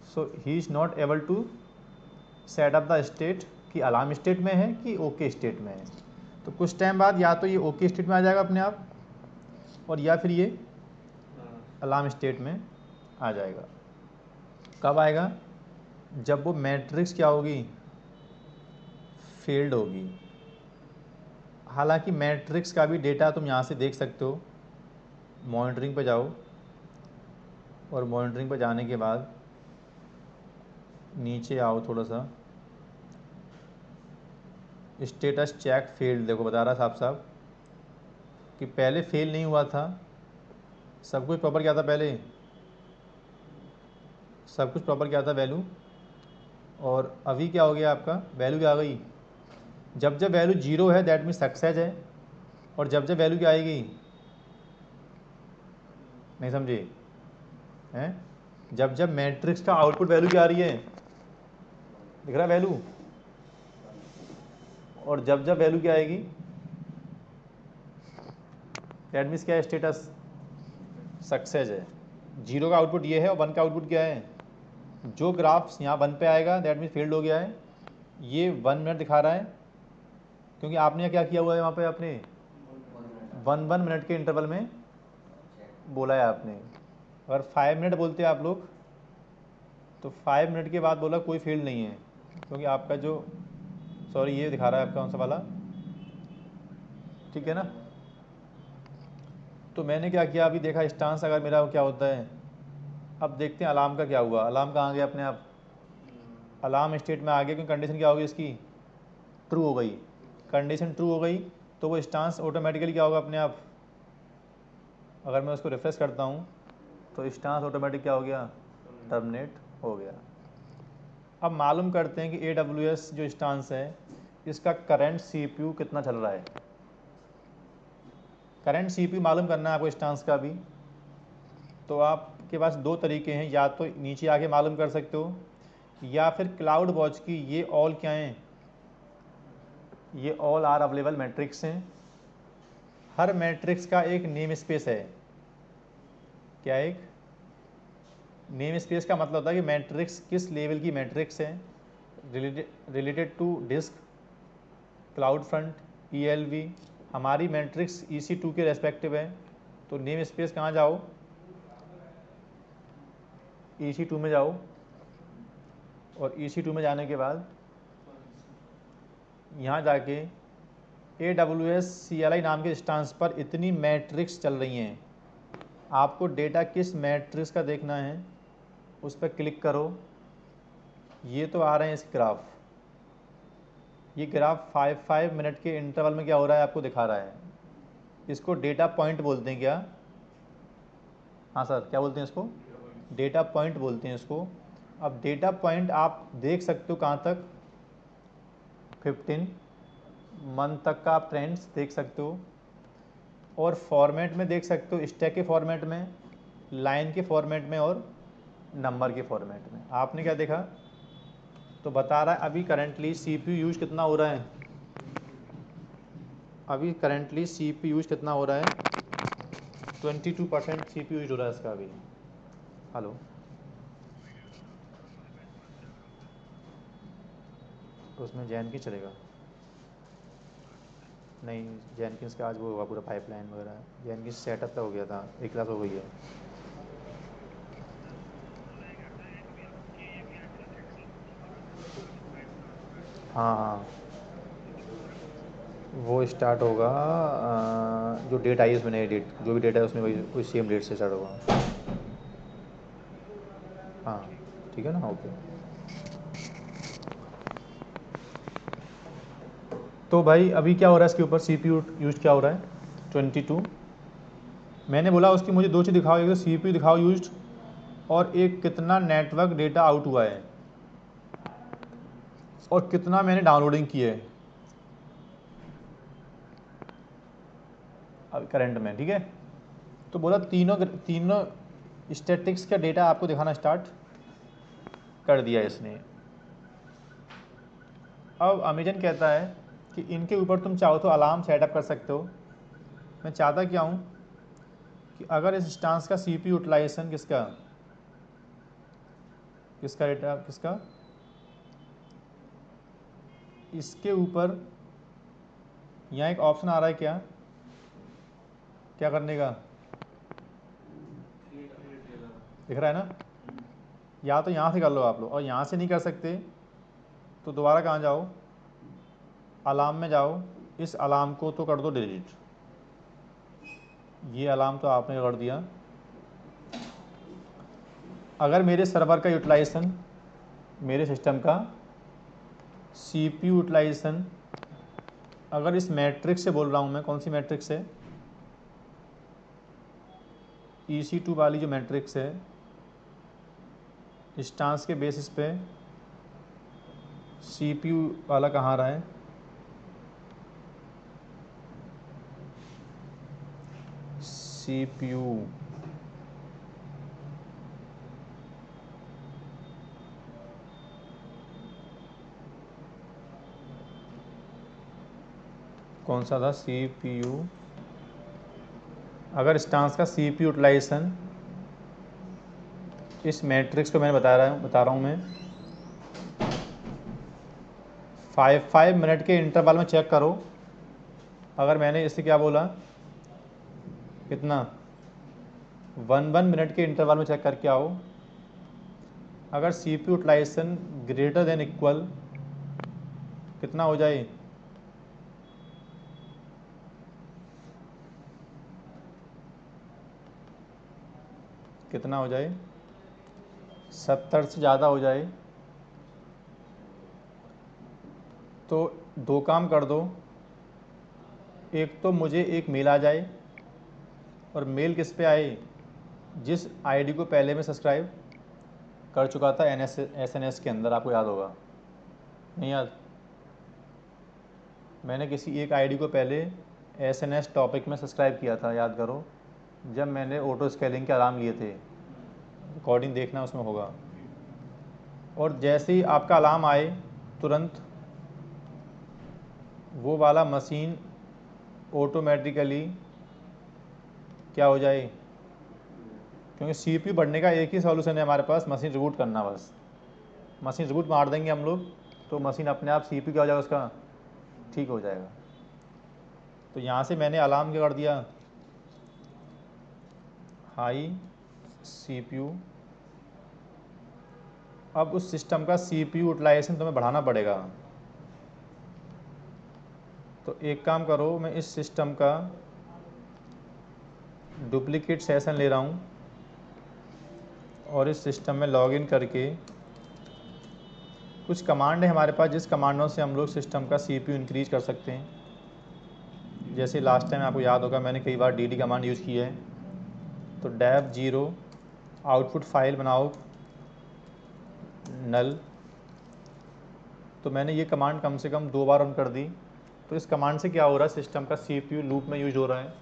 Speaker 1: so he is not able to set up the state कि अलार्म स्टेट में है कि ओके स्टेट में है। तो कुछ टाइम बाद या तो ये ओके स्टेट में आ जाएगा अपने आप, और या फिर ये अलार्म स्टेट में आ जाएगा। कब आएगा, जब वो मैट्रिक्स क्या होगी, फेल्ड होगी। हालांकि मैट्रिक्स का भी डेटा तुम यहाँ से देख सकते हो, मॉनिटरिंग पे जाओ और मॉनिटरिंग पे जाने के बाद नीचे आओ थोड़ा सा, स्टेटस चेक फेल्ड देखो बता रहा साफ साफ कि पहले फेल नहीं हुआ था, सब कुछ प्रॉपर क्या था, पहले सब कुछ प्रॉपर क्या था वैल्यू, और अभी क्या हो गया आपका, वैल्यू क्या आ गई। जब जब वैल्यू 0 है दैट मीन सक्सेस है, और जब जब वैल्यू क्या आएगी, नहीं समझे हैं, जब जब मैट्रिक्स का आउटपुट वैल्यू क्या आ रही है, दिख रहा है वैल्यू, और जब जब वैल्यू क्या आएगी दैट मीन्स क्या है, स्टेटस सक्सेस है। 0 का आउटपुट ये है और 1 का आउटपुट क्या है, जो ग्राफ यहाँ 1 पे आएगा दैट मीन्स फेल्ड हो गया है, ये 1 मिनट दिखा रहा है क्योंकि आपने क्या किया हुआ है वहाँ पे, आपने 1 मिनट के इंटरवल में बोला है आपने। अगर 5 मिनट बोलते हैं आप लोग तो 5 मिनट के बाद बोला कोई फेल्ड नहीं है, क्योंकि आपका जो, सॉरी ये दिखा रहा है आपका कौन सा वाला, ठीक है ना। तो मैंने क्या किया, अभी देखा स्टांस अगर मेरा क्या होता है। अब देखते हैं अलार्म का क्या हुआ, अलार्म कहाँ गया अपने आप, अलार्म स्टेट में आ गया, क्योंकि कंडीशन क्या होगी इसकी, ट्रू हो गई। कंडीशन ट्रू हो गई तो वो स्टांस ऑटोमेटिकली क्या होगा अपने आप, अगर मैं उसको रिफ्रेश करता हूँ तो स्टांस ऑटोमेटिक क्या हो गया, टर्मिनेट हो गया। अब मालूम करते हैं कि AWS जो स्टांस है इसका करंट CPU कितना चल रहा है। करंट CPU मालूम करना है आपको स्टांस का भी, तो आपके पास 2 तरीके हैं, या तो नीचे आके मालूम कर सकते हो या फिर क्लाउड वॉच की ये ऑल क्या हैं, ये ऑल आर अवेलेबल मैट्रिक्स हैं। हर मैट्रिक्स का एक नेम स्पेस है। क्या एक नेम स्पेस का मतलब होता है कि मैट्रिक्स किस लेवल की मैट्रिक्स है, related to disk, cloud front, ELV। हमारी मैट्रिक्स EC2 के रेस्पेक्टिव है, तो नेम स्पेस कहाँ जाओ, EC2 में जाओ, और EC2 में जाने के बाद यहाँ जाके AWS CLI नाम के इंस्टेंस पर इतनी मैट्रिक्स चल रही हैं। आपको डेटा किस मैट्रिक्स का देखना है, उस पर क्लिक करो। ये तो आ रहे हैं इस ग्राफ, ये ग्राफ 5 मिनट के इंटरवल में क्या हो रहा है आपको दिखा रहा है। इसको डेटा पॉइंट बोलते हैं क्या? हाँ सर, क्या बोलते हैं इसको? डेटा पॉइंट बोलते हैं इसको। अब डेटा पॉइंट आप देख सकते हो कहाँ तक, 15 मंथ तक का आप ट्रेंड्स देख सकते हो, और फॉर्मेट में देख सकते हो, स्टैक के फॉर्मेट में, लाइन के फॉर्मेट में, और नंबर के फॉर्मेट में। आपने क्या देखा, तो बता रहा है अभी करंटली CPU यूज कितना हो रहा है, अभी करंटली CPU यूज कितना हो रहा है, 22% CPU यूज हो रहा है इसका अभी। हेलो, तो उसमें जैनकिंस चलेगा? नहीं, जैनकिंस का आज वो होगा पूरा पाइपलाइन वगैरह, जैनकिंस सेटअप तो हो गया था, एक क्लास हो गई है। हाँ हाँ, वो स्टार्ट होगा जो डेट आई है उसमें, नई डेट जो भी डेट है उसमें वही सेम डेट से स्टार्ट होगा। हाँ ठीक है ना, ओके। तो भाई अभी क्या हो रहा है इसके ऊपर, CPU यूज क्या हो रहा है, 22। मैंने बोला उसकी मुझे दो चीज़ दिखाओ, एक तो CPU दिखाओ यूज, और एक कितना नेटवर्क डेटा आउट हुआ है, और कितना मैंने डाउनलोडिंग की है अभी करंट में, ठीक है। तो बोला तीनों तीनों स्टैटिक्स का डेटा आपको दिखाना स्टार्ट कर दिया इसने। अब अमेजन कहता है कि इनके ऊपर तुम चाहो तो अलार्म सेटअप कर सकते हो। मैं चाहता क्या हूँ कि अगर इस इंस्टेंस का CPU यूटिलाइजेशन किसका किसका डेटा किसका, इसके ऊपर यहाँ एक ऑप्शन आ रहा है, क्या क्या करने का, दिख रहा है ना। या तो यहाँ से कर लो आप लोग, और यहाँ से नहीं कर सकते तो दोबारा कहाँ जाओ, अलार्म में जाओ, इस अलार्म को तो कर दो डिलीट। ये अलार्म तो आपने कर दिया। अगर मेरे सर्वर का यूटिलाइजेशन, मेरे सिस्टम का CPU यूटिलाइजेशन, अगर इस मैट्रिक्स से बोल रहा हूँ मैं, कौन सी मैट्रिक्स है, EC2 वाली जो मैट्रिक्स है, इंस्टेंस के बेसिस पे CPU वाला कहाँ रहा है, CPU कौन सा था, CPU। अगर इंस्टेंस का CPU यूटिलाइजेशन, इस मैट्रिक्स को मैंने बता रहा हूँ मैं, 5 मिनट के इंटरवल में चेक करो। अगर मैंने इससे क्या बोला, कितना, 1 मिनट के इंटरवल में चेक करके आओ। अगर CPU utilisation greater than equal कितना हो जाए, कितना हो जाए, 70 से ज़्यादा हो जाए, तो दो काम कर दो। एक तो मुझे एक मेल आ जाए, और मेल किस पे आए, जिस आईडी को पहले मैं सब्सक्राइब कर चुका था SNS के अंदर, आपको याद होगा, नहीं याद, मैंने किसी एक आईडी को पहले SNS टॉपिक में सब्सक्राइब किया था, याद करो, जब मैंने ऑटो स्केलिंग के अलार्म लिए थे। रिकॉर्डिंग देखना उसमें होगा। और जैसे ही आपका अलार्म आए तुरंत वो वाला मशीन ऑटोमेटिकली क्या हो जाए, क्योंकि CPU बढ़ने का एक ही सॉल्यूशन है हमारे पास, मशीन रिबूट करना बस। मशीन रिबूट मार देंगे हम लोग तो मशीन अपने आप CPU क्या हो जाएगा उसका ठीक हो जाएगा। तो यहाँ से मैंने अलार्म क्या कर दिया, हाई CPU। अब उस सिस्टम का CPU यूटिलाइजेशन तुम्हें बढ़ाना पड़ेगा। तो एक काम करो, मैं इस सिस्टम का डुप्लीकेट सेशन ले रहा हूँ और इस सिस्टम में लॉगिन करके कुछ कमांड है हमारे पास, जिस कमांडों से हम लोग सिस्टम का CPU इंक्रीज कर सकते हैं। जैसे लास्ट टाइम आपको याद होगा मैंने कई बार DD कमांड यूज़ की है। तो dev 0 आउटपुट फाइल बनाओ नल। तो मैंने ये कमांड कम से कम 2 बार रन कर दी। तो इस कमांड से क्या हो रहा है, सिस्टम का CPU लूप में यूज हो रहा है।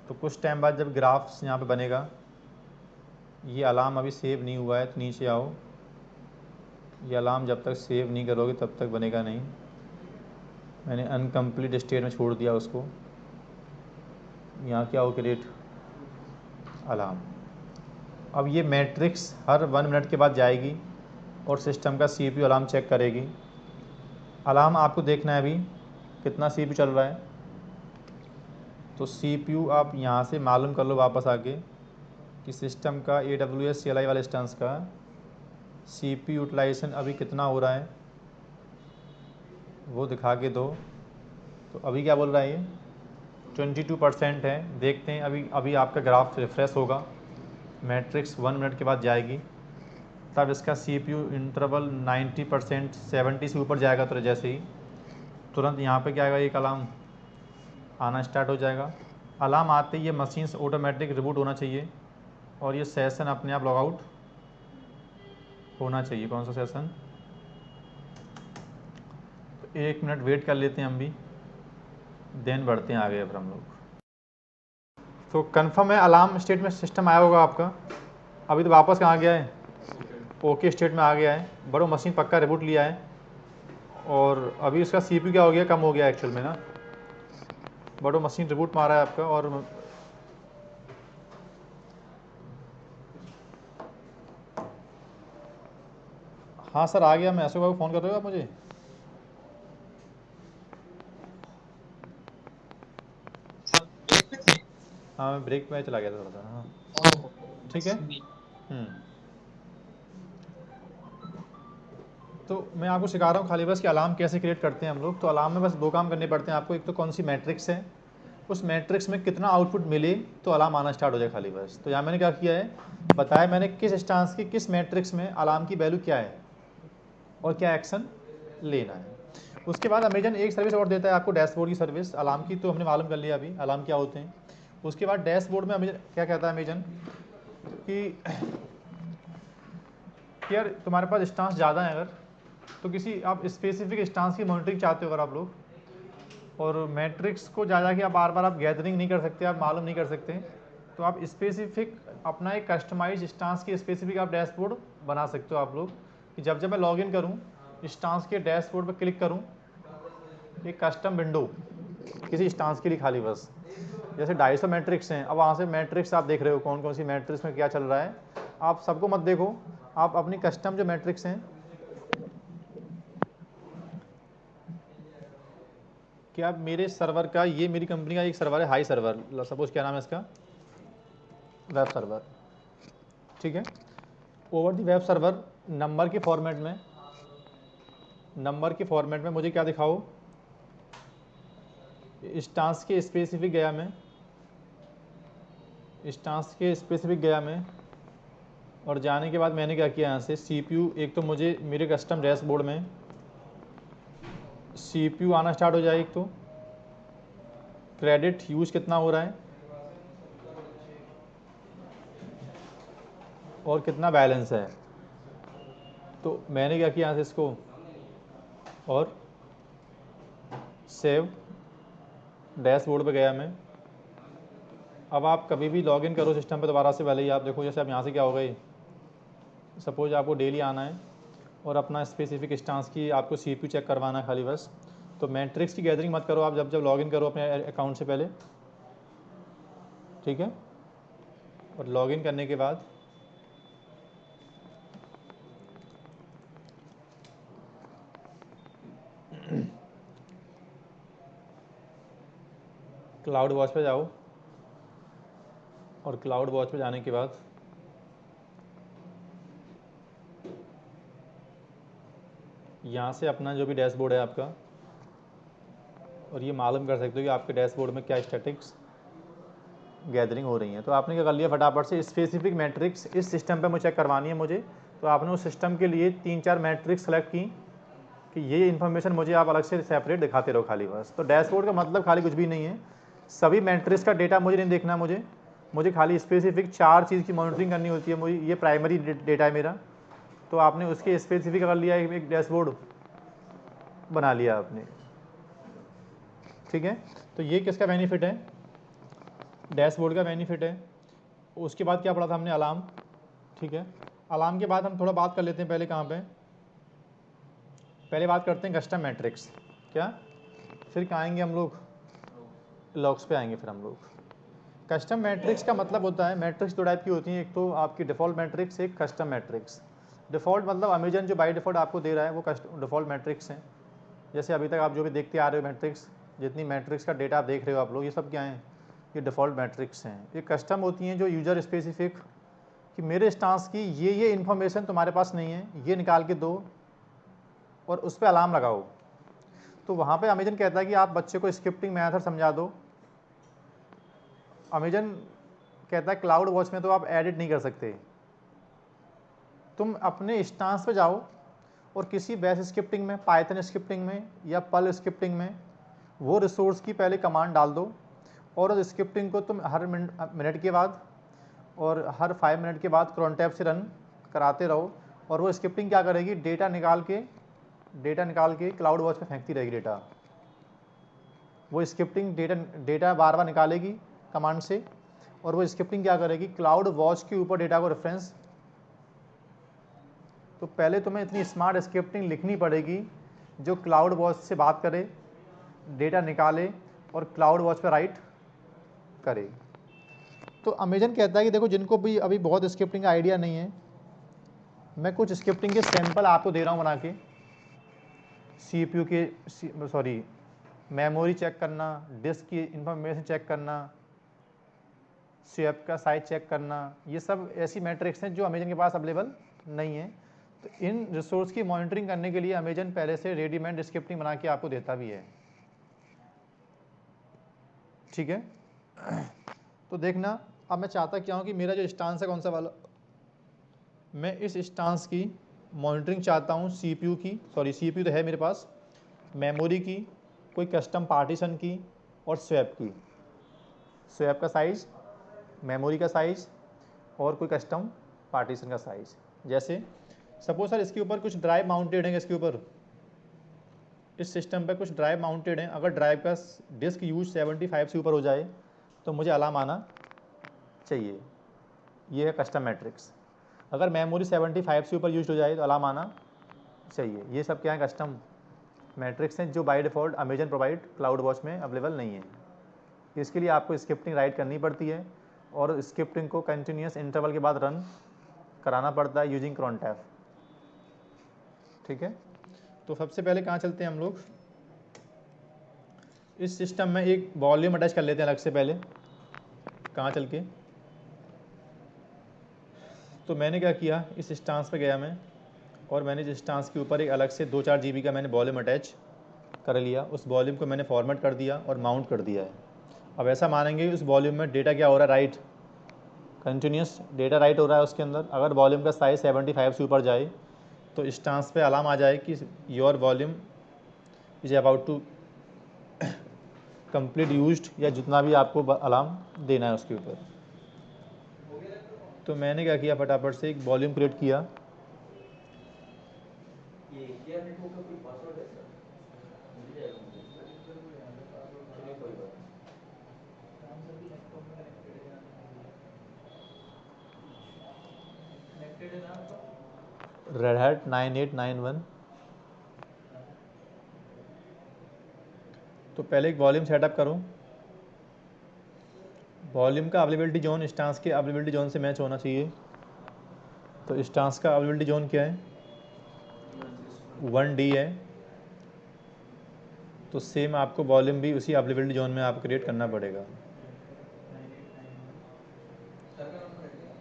Speaker 1: तो कुछ टाइम बाद जब ग्राफ्स यहाँ पे बनेगा, ये अलार्म अभी सेव नहीं हुआ है तो नीचे आओ। ये अलार्म जब तक सेव नहीं करोगे तब तक बनेगा नहीं। मैंने अनकम्प्लीट स्टेट में छोड़ दिया उसको। यहाँ क्या हो, क्रिएट अलार्म। अब ये मैट्रिक्स हर 1 मिनट के बाद जाएगी और सिस्टम का CPU अलार्म चेक करेगी। अलार्म आपको देखना है अभी कितना CPU चल रहा है। तो CPU आप यहाँ से मालूम कर लो वापस आके कि सिस्टम का AWS CLI वाले इंस्टेंस का CPU यूटिलाइजेशन अभी कितना हो रहा है, वो दिखा के दो। तो अभी क्या बोल रहा है, ये 22% है। देखते हैं अभी आपका ग्राफ रिफ्रेश होगा, मैट्रिक्स 1 मिनट के बाद जाएगी, तब इसका CPU इंटरवल 90% 70 से ऊपर जाएगा। तो जैसे ही तुरंत यहाँ पे क्या आएगा, एक अलार्म आना स्टार्ट हो जाएगा। अलार्म आते ही ये मशीन ऑटोमेटिक रिबूट होना चाहिए और ये सेशन अपने आप लॉगआउट होना चाहिए। कौन सा सेशन, तो 1 मिनट वेट कर लेते हैं हम भी, देन बढ़ते हैं आगे। अब हम लोग तो कंफर्म है अलार्म स्टेट में सिस्टम आया होगा आपका। अभी तो वापस कहाँ गया है, ओके स्टेट में आ गया है। बड़ो मशीन पक्का रिबूट लिया है और अभी उसका CPU क्या हो गया, कम हो गया एक्चुअल में ना। बड़ो मशीन रिबूट मारा है आपका। और हाँ सर आ गया। मैं अशोक बाबू, फ़ोन कर रहे हो आप मुझे? हाँ मैं ब्रेक पे चला गया था थोड़ा सा। हाँ ठीक है। तो मैं आपको सिखा रहा हूँ खाली बस कि अलार्म कैसे क्रिएट करते हैं हम लोग। तो अलार्म में बस 2 काम करने पड़ते हैं आपको। एक तो कौन सी मैट्रिक्स है, उस मैट्रिक्स में कितना आउटपुट मिले तो अलार्म आना स्टार्ट हो जाए खाली बस। तो यहाँ मैंने क्या किया है, बताया मैंने किस इंस्टेंस की किस मैट्रिक्स में अलार्म की वैल्यू क्या है और क्या एक्शन लेना है। उसके बाद अमेजन एक सर्विस और देता है आपको, डैशबोर्ड की सर्विस। अलार्म की तो हमने मालूम कर लिया अभी अलार्म क्या होते हैं। उसके बाद डैशबोर्ड में अमेजन क्या कहता है, अमेजन कि यार तुम्हारे पास इंस्टेंस ज़्यादा है, अगर तो किसी आप स्पेसिफिक इंस्टेंस की मॉनिटरिंग चाहते हो अगर आप लोग, और मैट्रिक्स को ज़्यादा कि आप बार बार आप गैदरिंग नहीं कर सकते, आप मालूम नहीं कर सकते, तो आप स्पेसिफिक अपना एक कस्टमाइज इंस्टेंस की स्पेसिफिक आप डैशबोर्ड बना सकते हो आप लोग। कि जब जब मैं लॉगिन करूँ, इंस्टेंस के डैशबोर्ड पर क्लिक करूँ, एक कस्टम विंडो किसी इंस्टेंस के लिए खाली बस, जैसे 250 मैट्रिक्स हैं। अब वहाँ से मैट्रिक्स आप देख रहे हो कौन कौन सी मैट्रिक्स में क्या चल रहा है। आप सबको मत देखो, आप अपनी कस्टम जो मैट्रिक्स हैं, कि आप मेरे सर्वर का, ये मेरी कंपनी का एक सर्वर है हाई सर्वर, सपोज क्या नाम है इसका, वेब सर्वर, ठीक है। Over the web server number के फॉर्मेट में, मुझे क्या दिखाओ, इंस्टेंस के स्पेसिफिक गया मैं, और जाने के बाद मैंने क्या किया, यहाँ से CPU, एक तो मुझे मेरे कस्टम डैशबोर्ड में CPU आना स्टार्ट हो जाए। एक तो क्रेडिट यूज कितना हो रहा है और कितना बैलेंस है। तो मैंने क्या किया, यहाँ से इसको और सेव डैशबोर्ड पे गया मैं। अब आप कभी भी लॉगिन करो सिस्टम पे दोबारा से, पहले ही आप देखो, जैसे अब यहाँ से क्या हो गई, सपोज आपको डेली आना है और अपना स्पेसिफिक इंस्टेंस की आपको CPU चेक करवाना है खाली बस। तो मैट्रिक्स की गैदरिंग मत करो आप जब लॉगिन करो अपने अकाउंट से पहले, ठीक है। और लॉगिन करने के बाद क्लाउड वॉच पे जाओ, और क्लाउड वॉच पे जाने के बाद यहाँ से अपना जो भी डैशबोर्ड है आपका, और ये मालूम कर सकते हो कि आपके डैशबोर्ड में क्या स्टैटिक्स गैदरिंग हो रही है। तो आपने क्या कर लिया, फटाफट से स्पेसिफिक मैट्रिक्स इस सिस्टम पे मुझे चेक करवानी है मुझे। तो आपने उस सिस्टम के लिए 3-4 मैट्रिक्स सेलेक्ट की कि ये इन्फॉर्मेशन मुझे आप अलग से सेपरेट दिखाते रहो खाली बस। तो डैशबोर्ड का मतलब खाली कुछ भी नहीं है, सभी मैट्रिक्स का डेटा मुझे नहीं देखना, मुझे खाली स्पेसिफिक 4 चीज़ की मॉनिटरिंग करनी होती है मुझे। ये प्राइमरी डेटा है मेरा, तो आपने उसके स्पेसिफिक कर लिया, एक डैशबोर्ड बना लिया आपने, ठीक है। तो ये किसका बेनिफिट है, डैशबोर्ड का बेनिफिट है। उसके बाद क्या पढ़ा था हमने, अलार्म, ठीक है। अलार्म के बाद हम थोड़ा बात कर लेते हैं, पहले कहाँ पे, पहले बात करते हैं कस्टम मैट्रिक्स, क्या, फिर कहाँ आएंगे हम लोग, लॉग्स पे आएंगे फिर हम लोग। कस्टम मैट्रिक्स का मतलब होता है, मैट्रिक्स दो टाइप की होती हैं, एक तो आपकी डिफ़ॉल्ट मैट्रिक्स, एक कस्टम मैट्रिक्स। डिफ़ॉल्ट मतलब अमेजन जो बाई डिफ़ॉल्ट आपको दे रहा है वो डिफ़ॉल्ट मैट्रिक्स हैं। जैसे अभी तक आप जो भी देखते आ रहे हो मैट्रिक्स, जितनी मैट्रिक्स का डेटा आप देख रहे हो आप लोग, ये सब क्या हैं, ये डिफ़ॉल्ट मैट्रिक्स हैं। ये कस्टम होती हैं जो यूज़र स्पेसिफिक, कि मेरे स्टांस की ये इन्फॉर्मेशन तुम्हारे पास नहीं है, ये निकाल के दो और उस पर अलार्म लगाओ। तो वहाँ पे अमेजन कहता है कि आप बच्चे को स्क्रिप्टिंग मेथड समझा दो। अमेजन कहता है क्लाउड वॉच में तो आप एडिट नहीं कर सकते, तुम अपने स्टांस पे जाओ और किसी बैश स्क्रिप्टिंग में, पाइथन स्क्रिप्टिंग में या पर्ल स्क्रिप्टिंग में वो रिसोर्स की पहले कमांड डाल दो, और उस स्क्रिप्टिंग को तुम हर मिनट के बाद और हर 5 मिनट के बाद cron टैब से रन कराते रहो। और वो स्क्रिप्टिंग क्या करेगी, डेटा निकाल के क्लाउड वॉच पे फेंकती रहेगी डेटा। वो स्क्रिप्टिंग डेटा बार बार निकालेगी कमांड से, और वो स्क्रिप्टिंग क्या करेगी, क्लाउड वॉच के ऊपर डेटा को रेफरेंस। तो पहले तुम्हें इतनी स्मार्ट स्क्रिप्टिंग लिखनी पड़ेगी जो क्लाउड वॉच से बात करे, डेटा निकाले और क्लाउड वॉच पे राइट करे। तो अमेजन कहता है कि देखो, जिनको भी अभी बहुत स्क्रिप्टिंग का आइडिया नहीं है, मैं कुछ स्क्रिप्टिंग के सैंपल आपको दे रहा हूँ बना के। CPU के सॉरी मेमोरी चेक करना, डिस्क की इंफॉर्मेशन चेक करना, स्वैप का साइज चेक करना, ये सब ऐसी मैट्रिक्स हैं जो अमेजन के पास अवेलेबल नहीं है। तो इन रिसोर्स की मॉनिटरिंग करने के लिए अमेजन पहले से रेडीमेड स्क्रिप्टिंग बना के आपको देता भी है, ठीक है। तो देखना, अब मैं चाहता क्या हूँ कि मेरा जो स्टांस है कौन सा वाला, मैं इस स्टांस की मॉनिटरिंग चाहता हूँ CPU की, सॉरी CPU तो है मेरे पास, मेमोरी की, कोई कस्टम पार्टीशन की, और स्वैप की। स्वैप का साइज़, मेमोरी का साइज़, और कोई कस्टम पार्टीशन का साइज़। जैसे सपोज सर इसके ऊपर कुछ ड्राइव माउंटेड है, इसके ऊपर इस सिस्टम पे कुछ ड्राइव माउंटेड है, अगर ड्राइव का डिस्क यूज 75 से ऊपर हो जाए तो मुझे अलार्म आना चाहिए। ये है कस्टम मैट्रिक्स। अगर मेमोरी 75 से ऊपर यूज हो जाए तो अलार्म आना चाहिए। ये सब क्या है, कस्टम मैट्रिक्स हैं जो by default Amazon provide cloud watch में अवेलेबल नहीं है। इसके लिए आपको स्क्रिप्टिंग राइट करनी पड़ती है, और स्क्रिप्टिंग को कंटिन्यूस इंटरवल के बाद रन कराना पड़ता है यूजिंग cron टैब, ठीक है। तो सबसे पहले कहाँ चलते हैं हम लोग, इस सिस्टम में एक वॉल्यूम अटैच कर लेते हैं अलग से पहले, कहाँ चल के। तो मैंने क्या किया, इस स्टांस पे गया मैं, और मैंने इस स्टांस के ऊपर एक अलग से 2-4 GB का मैंने वॉल्यूम अटैच कर लिया। उस वॉल्यूम को मैंने फॉर्मेट कर दिया और माउंट कर दिया है। अब ऐसा मानेंगे उस वॉल्यूम में डेटा क्या हो रहा है, राइट, कंटिन्यूस डेटा राइट हो रहा है उसके अंदर। अगर वॉल्यूम का साइज़ 75 से ऊपर जाए तो स्टांस पे अलार्म आ जाए कि your volume is about to complete used, या जितना भी आपको अलार्म देना है उसके ऊपर। तो मैंने क्या किया, फटाफट से एक वॉल्यूम क्रिएट किया।
Speaker 3: ये केयर नेटवर्क का कोई पासवर्ड है सर? मिल जाएगा मुझे?
Speaker 2: सर इस पर वो याद है पासवर्ड।
Speaker 3: चलिए कोई बात नहीं।
Speaker 2: राम सर की लैपटॉप में कनेक्टेड है या नहीं, कनेक्टेड है ना आपका?
Speaker 1: Red hat 9891। तो पहले एक वॉल्यूम सेटअप करो। वॉल्यूम का अवेलेबिलिटी जोन स्टांस के अवेलेबिलिटी जोन से मैच होना चाहिए। तो स्टांस का अवेलेबिलिटी जोन क्या है? 1D है। तो सेम आपको वॉल्यूम भी उसी अवेलेबिलिटी जोन में आपको क्रिएट करना पड़ेगा।
Speaker 2: 9891 सर का नंबर है क्या?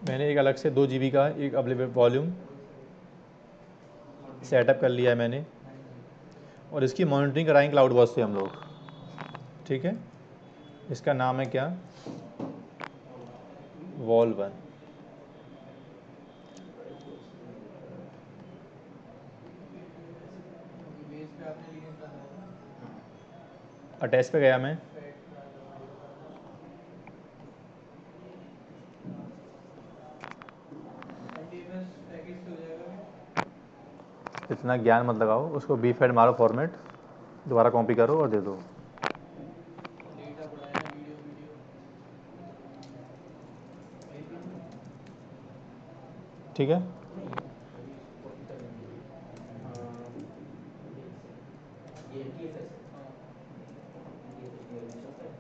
Speaker 1: मैंने एक अलग से 2 GB का एक अवेलेबल वॉल्यूम सेटअप कर लिया है मैंने, और इसकी मॉनिटरिंग कराएंगे क्लाउड वॉच से हम लोग। ठीक है, इसका नाम है क्या? वॉल 1।
Speaker 2: अभी बेस पे आपने लिनक्स डाला है ना?
Speaker 1: अटैच पे गया मैं।
Speaker 2: पैड डालना पड़ेगा सारा उसको। एनडीएमएस पैकेज से हो जाएगा क्या?
Speaker 1: इतना ज्ञान मत लगाओ, उसको बी फेड मारो फॉर्मेट, दोबारा कॉपी करो और दे दो।
Speaker 2: डेटा पड़ा है ना, वीडियो वीडियो भेज दिया मैंने।
Speaker 1: ठीक है,
Speaker 3: नहीं अभी इसको कॉपी कर लेंगे। ये एक सेकंड, ये TFS है।
Speaker 2: हाँ
Speaker 3: TFS में अभी चलता है।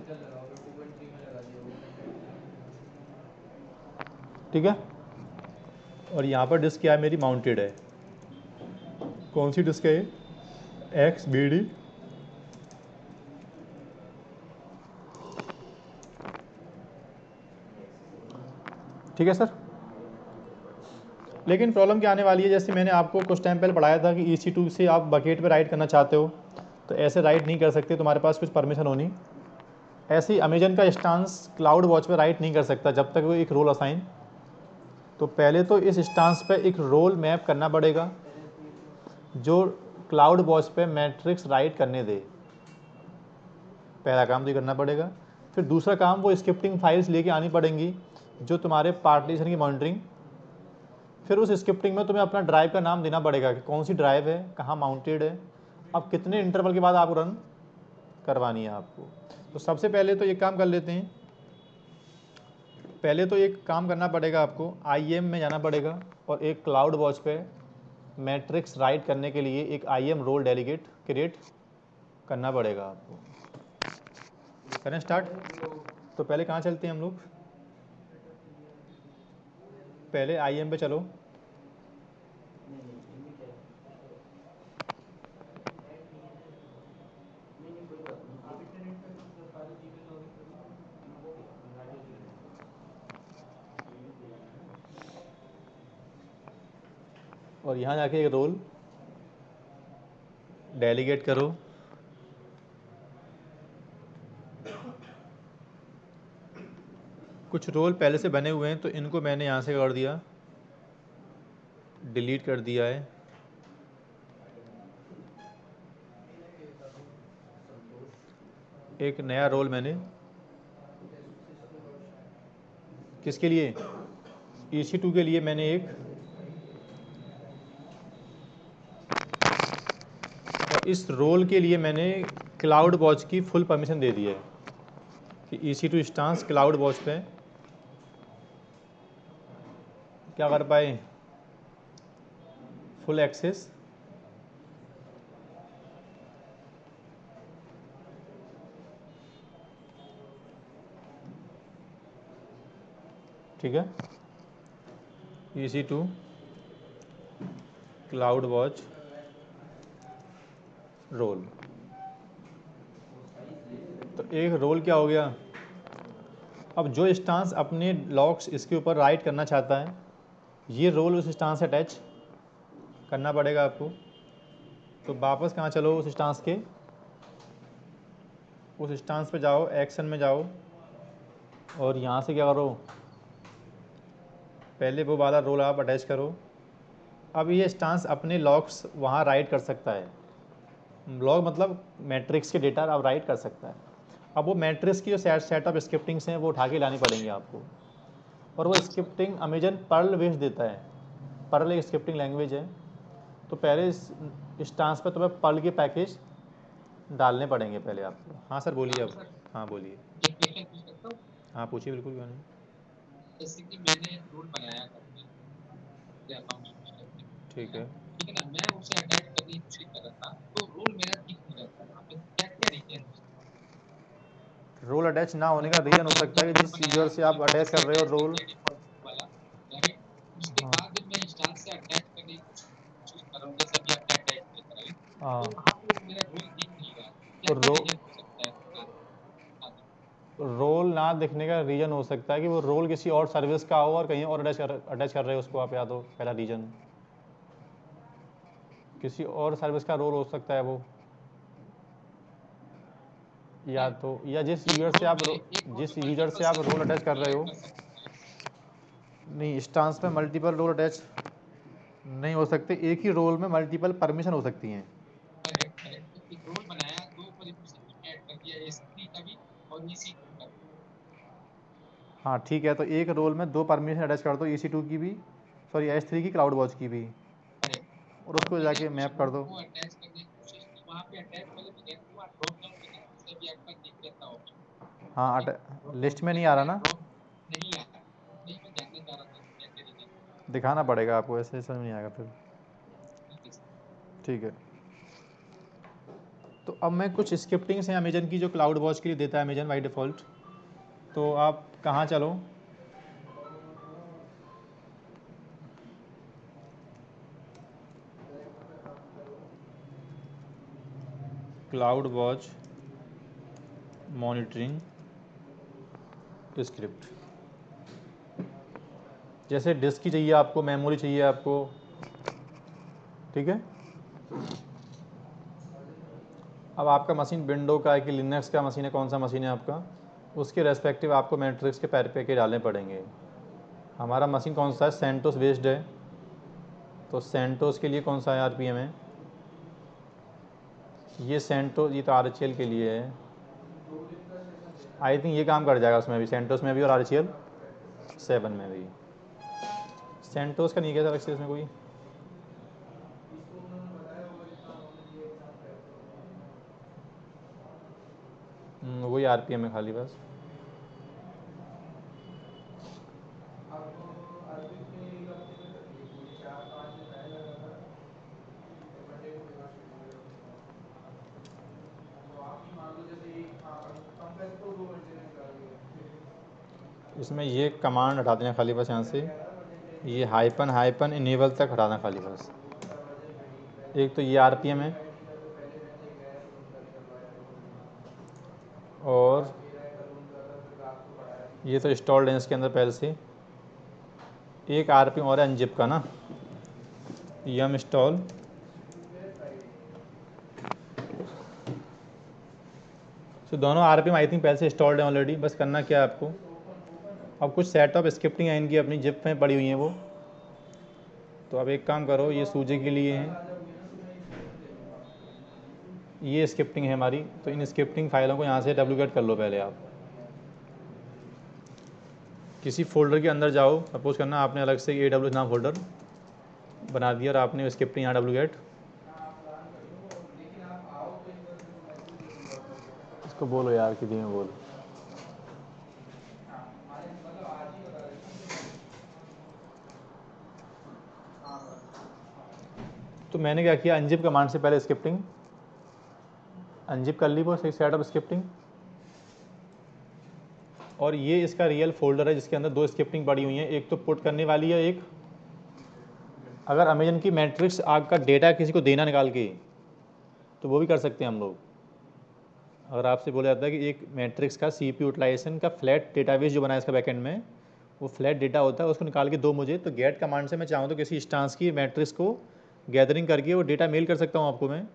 Speaker 2: इधर लगाओ, फिर 2.3 में लगा दिया, वो कंटेंट से लिंक लगा दिया।
Speaker 1: ठीक है। और यहाँ पर डिस्क क्या है मेरी? माउंटेड है। कौन सी डिस्क है ये? XBD। ठीक है सर। लेकिन प्रॉब्लम क्या आने वाली है, जैसे मैंने आपको कुछ टाइम पहले पढ़ाया था कि EC2 से आप बकेट पे राइट करना चाहते हो तो ऐसे राइट नहीं कर सकते, तुम्हारे पास कुछ परमिशन होनी। ऐसे ही अमेजन का स्टांस क्लाउड वॉच पे राइट नहीं कर सकता जब तक वो एक रोल असाइन। तो पहले तो इस स्टांस पे एक रोल मैप करना पड़ेगा जो क्लाउड वॉच पे मैट्रिक्स राइट करने दे। पहला काम तो ये करना पड़ेगा। फिर दूसरा काम, वो स्क्रिप्टिंग फाइल्स लेके आनी पड़ेंगी जो तुम्हारे पार्टीशन की मॉनिटरिंग। फिर उस स्क्रिप्टिंग में तुम्हें अपना ड्राइव का नाम देना पड़ेगा कि कौन सी ड्राइव है, कहाँ माउंटेड है, अब कितने इंटरवल के बाद आपको रन करवानी है आपको। तो सबसे पहले तो एक काम कर लेते हैं। पहले तो एक काम करना पड़ेगा आपको, IAM में जाना पड़ेगा और एक क्लाउड वॉच पे मैट्रिक्स राइट करने के लिए एक IAM रोल डेलीगेट क्रिएट करना पड़ेगा आपको। करें स्टार्ट। तो पहले कहाँ चलते हैं हम लोग? पहले IAM पे चलो।
Speaker 3: नहीं नहीं इनमें क्या है?
Speaker 2: ऐड नहीं है ना इसमें।
Speaker 3: नहीं नहीं कोई बात नहीं,
Speaker 2: आप इतने नेट पे सारे जीमेल लॉगिन कर लो।
Speaker 3: ये आगे ले लेंगे।
Speaker 1: और यहाँ जाके एक रोल डेलीगेट करो। कुछ रोल पहले से बने हुए हैं तो इनको मैंने यहाँ से कर दिया, डिलीट कर दिया है।
Speaker 2: ये करो
Speaker 3: संतोष।
Speaker 1: एक नया रोल मैंने
Speaker 2: सिस्को डॉट शाइन।
Speaker 1: किसके लिए? EC2 के लिए मैंने एक, और इस रोल के लिए मैंने क्लाउड वॉच की फुल परमिशन दे दी है कि EC2 इंस्टांस क्लाउड वॉच पे क्या कर पाए? Full access. ठीक है, EC2 क्लाउड वॉच रोल। तो एक रोल क्या हो गया? अब जो इंस्टांस अपने लॉग्स इसके ऊपर राइट करना चाहता है, ये रोल उस इंस्टांस से अटैच करना पड़ेगा आपको। तो वापस कहाँ चलो? उस इंस्टांस के, उस इंस्टांस पे जाओ, एक्शन में जाओ, और यहाँ से क्या करो? पहले वो वाला रोल आप अटैच करो। अब ये इंस्टांस अपने लॉग्स वहाँ राइट कर सकता है। लॉग मतलब मैट्रिक्स के डेटा अब राइट कर सकता है। अब वो मैट्रिक्स की जो सेट ऑफ स्क्रिप्टिंग्स हैं वो उठा के लानी पड़ेंगी आपको, और वो स्क्रिप्टिंग अमेजन पर्ल बेस्ड देता है। पर्ल एक स्क्रिप्टिंग लैंग्वेज है। तो पहले इस इंस्टांस पर तुम्हें पर्ल के पैकेज डालने पड़ेंगे पहले आपको। हाँ सर बोलिए अब। हाँ बोलिए।
Speaker 4: एक क्वेश्चन पूछ सकता हूँ?
Speaker 1: हाँ पूछिए, बिल्कुल क्यों नहीं।
Speaker 4: जैसे कि मैंने रोल बनाया करके अकाउंट
Speaker 1: ठीक है।
Speaker 4: ठीक है ना, मैं उसे अटैच करने की कोशिश कर रहा था तो रोल मेरा दिख नहीं रहा था। वहाँ पे क्या क्या रीजन
Speaker 1: रोल अटैच ना होने का रीज़न हो सकता है कि जिस यूजर से आप अटैच कर रहे हो रोल,
Speaker 4: वाला राइट, उसके
Speaker 1: हाँ
Speaker 4: बाद जब मैं इंस्टाल से अटैच करने की कोशिश कर रहा हूँ जैसे अभी आपने अटैच किया राइट, तो
Speaker 1: हाँ,
Speaker 4: वहाँ पे मेरा रोल दिख नहीं रहा। क्या क्या
Speaker 1: रो
Speaker 4: रीजन हो सकता है
Speaker 1: रोल ना दिखने का रीज़न हो सकता है कि वो रोल किसी और सर्विस का हो और कहीं और अटैच कर रहे हो उसको आप, या तो पहला रीज़न किसी और सर्विस का रोल हो सकता है वो, या तो या जिस
Speaker 4: एक
Speaker 1: यूजर से
Speaker 4: रोल
Speaker 1: आप
Speaker 4: में एक रोल
Speaker 1: जिस
Speaker 4: में
Speaker 1: यूजर
Speaker 4: मल्टीपल
Speaker 1: से आप रोल
Speaker 4: सर्विस
Speaker 1: अटैच कर रहे
Speaker 4: ऐड
Speaker 1: हो।
Speaker 4: कर सकते हैं।
Speaker 1: नहीं, इंस्टांस में मल्टीपल रोल अटैच नहीं हो सकते, एक ही रोल में मल्टीपल परमिशन हो सकती हैं।
Speaker 4: करेक्ट करेक्ट, तो एक रोल बनाया, दो परमिशन उसमें ऐड कर दिया, S3 का भी और EC2 का भी।
Speaker 1: हाँ ठीक है, तो एक रोल में दो परमिशन अटैच कर दो, EC2 की भी, सॉरी S3 की, क्लाउड वॉच की भी,
Speaker 4: करेक्ट,
Speaker 1: और
Speaker 4: और
Speaker 1: उसको
Speaker 4: मैंने
Speaker 1: जाके
Speaker 4: उस
Speaker 1: मैप कर
Speaker 4: रोल
Speaker 1: दो।
Speaker 4: को अटैच करने की कोशिश की, वहाँ पे अटैच वाले में गया तो वहाँ ड्रॉप डाउन मेन्यू से भी आपका दिख जाता ऑप्शन,
Speaker 1: हाँ,
Speaker 4: राइट, ड्रॉप
Speaker 1: लिस्ट
Speaker 4: डाउन
Speaker 1: में नहीं
Speaker 4: लेकिन
Speaker 1: आ रहा
Speaker 4: मेरा
Speaker 1: ना,
Speaker 4: ड्रॉप नहीं आया। नहीं, मैं जानना चाह रहा था क्या क्या रीजन
Speaker 1: दिखाना पड़ेगा आपको, ऐसे समझ नहीं आएगा फिर।
Speaker 4: है।
Speaker 1: ठीक है, तो अब मैं कुछ स्क्रिप्टिंग्स हैं अमेजन की जो क्लाउड वॉच के लिए देता है अमेजन बाई डिफ़ॉल्ट। तो आप कहाँ चलो, क्लाउड वॉच मॉनिटरिंग स्क्रिप्ट, जैसे डिस्क की चाहिए आपको, मेमोरी चाहिए आपको, ठीक है। अब आपका मशीन विंडो का है कि लिनक्स का मशीन है, कौन सा मशीन है आपका, उसके रेस्पेक्टिव आपको मैट्रिक्स के पैके डालने पड़ेंगे। हमारा मशीन कौन सा है, सेंटोस बेस्ड है, तो सेंटोस के लिए कौन सा है RPM है, ये सेंटोस, ये तो RHL के लिए है। आई थिंक ये काम कर जाएगा उसमें भी, सेंटोस में भी और RHL 7 में भी। सेंटोस का नहीं क्या अलग से इसमें कोई,
Speaker 2: इसको उन्होंने बताया होगा जितना उन्होंने दिया एग्जाम क्रैक करोगे।
Speaker 1: वही RPM है खाली बस।
Speaker 2: अब अर्पित ने 1 हफ्ते में कर दिए पूरे, 4-5 दिन पहले लगा था और मंडे को पेपर शेड्यूल है उसका। तो आप ही मान लो जैसे एक, हाँ पंकज तो 2 घंटे में निकाल गया।
Speaker 1: इसमें ये कमांड हटा देना खाली बस यहाँ
Speaker 2: क्या
Speaker 1: से,
Speaker 2: कह रहा है वर्जन 10
Speaker 1: ये
Speaker 2: यूज़
Speaker 1: हाइपन हाइपन इनेबल तक हटाना खाली बस।
Speaker 2: वो पूरा वर्जन 13 का है।
Speaker 1: एक तो ये RPM है,
Speaker 2: 13 का तो पहले मैंने एक नया शुरू का निकलवाया था वर्जन।
Speaker 1: और
Speaker 2: आज मेरा कल उनका था, फिर रात को बढ़ाया
Speaker 1: ये तो
Speaker 2: 3
Speaker 1: इंस्टॉल्ड है इसके अंदर पहले से। एक RPM और है अनजिप का ना, यम इंस्टॉल,
Speaker 2: ट्यूजडे फ्राइडे।
Speaker 1: तो दोनों RPM आई थिंक पहले से इंस्टॉल्ड है ऑलरेडी, बस करना क्या है आपको,
Speaker 2: तो ओपन ओपन है वो।
Speaker 1: अब कुछ सेट ऑफ स्क्रिप्टिंग है इनकी अपनी जिप में पड़ी हुई हैं वो। तो अब एक काम करो, ये सूजे के लिए
Speaker 2: कल
Speaker 1: हैं,
Speaker 2: आ जाओगे ना तो मैं इंस्टॉलेशन दे दूँगा आपको।
Speaker 1: ये स्क्रिप्टिंग है हमारी, तो इन स्क्रिप्टिंग फाइलों को यहाँ से डुप्लीकेट कर लो पहले आप। किसी फोल्डर के अंदर जाओ, सपोज करना आपने अलग से AWS नाम फोल्डर बना दिया और आपने स्क्रिप्टिंग यहाँ डुप्लीकेट,
Speaker 2: हाँ आप प्लान कर लो, और लेकिन आप आओ तो एक बार मेरे को मैसेज दे दूँगा कल को।
Speaker 1: इसको बोलो यार कि में बोल।
Speaker 2: हाँ आने मतलब आज ही बता देना मुझे कल। हाँ कल।
Speaker 1: तो मैंने क्या किया, अनजिप कमांड से पहले स्क्रिप्टिंग अनजिप कर ली वो सेट ऑफ स्क्रिप्टिंग, और ये इसका रियल फोल्डर है जिसके अंदर दो स्क्रिप्टिंग पड़ी हुई हैं, एक तो पुट करने वाली है, एक अगर अमेजन की मैट्रिक्स आग का डेटा किसी को देना निकाल के, तो वो भी कर सकते हैं हम लोग। अगर आपसे बोला जाता है कि एक मैट्रिक्स का CPU यूटिलाइजेशन का फ्लैट डेटाबेस जो बना है इसका बैकएंड में, वो फ्लैट डेटा होता है, उसको निकाल के दो मुझे, तो गेट कमांड से मैं चाहूँ तो किसी इंस्टांस की मैट्रिक्स को गैदरिंग करके वो डेटा मेल कर सकता हूँ आपको मैं।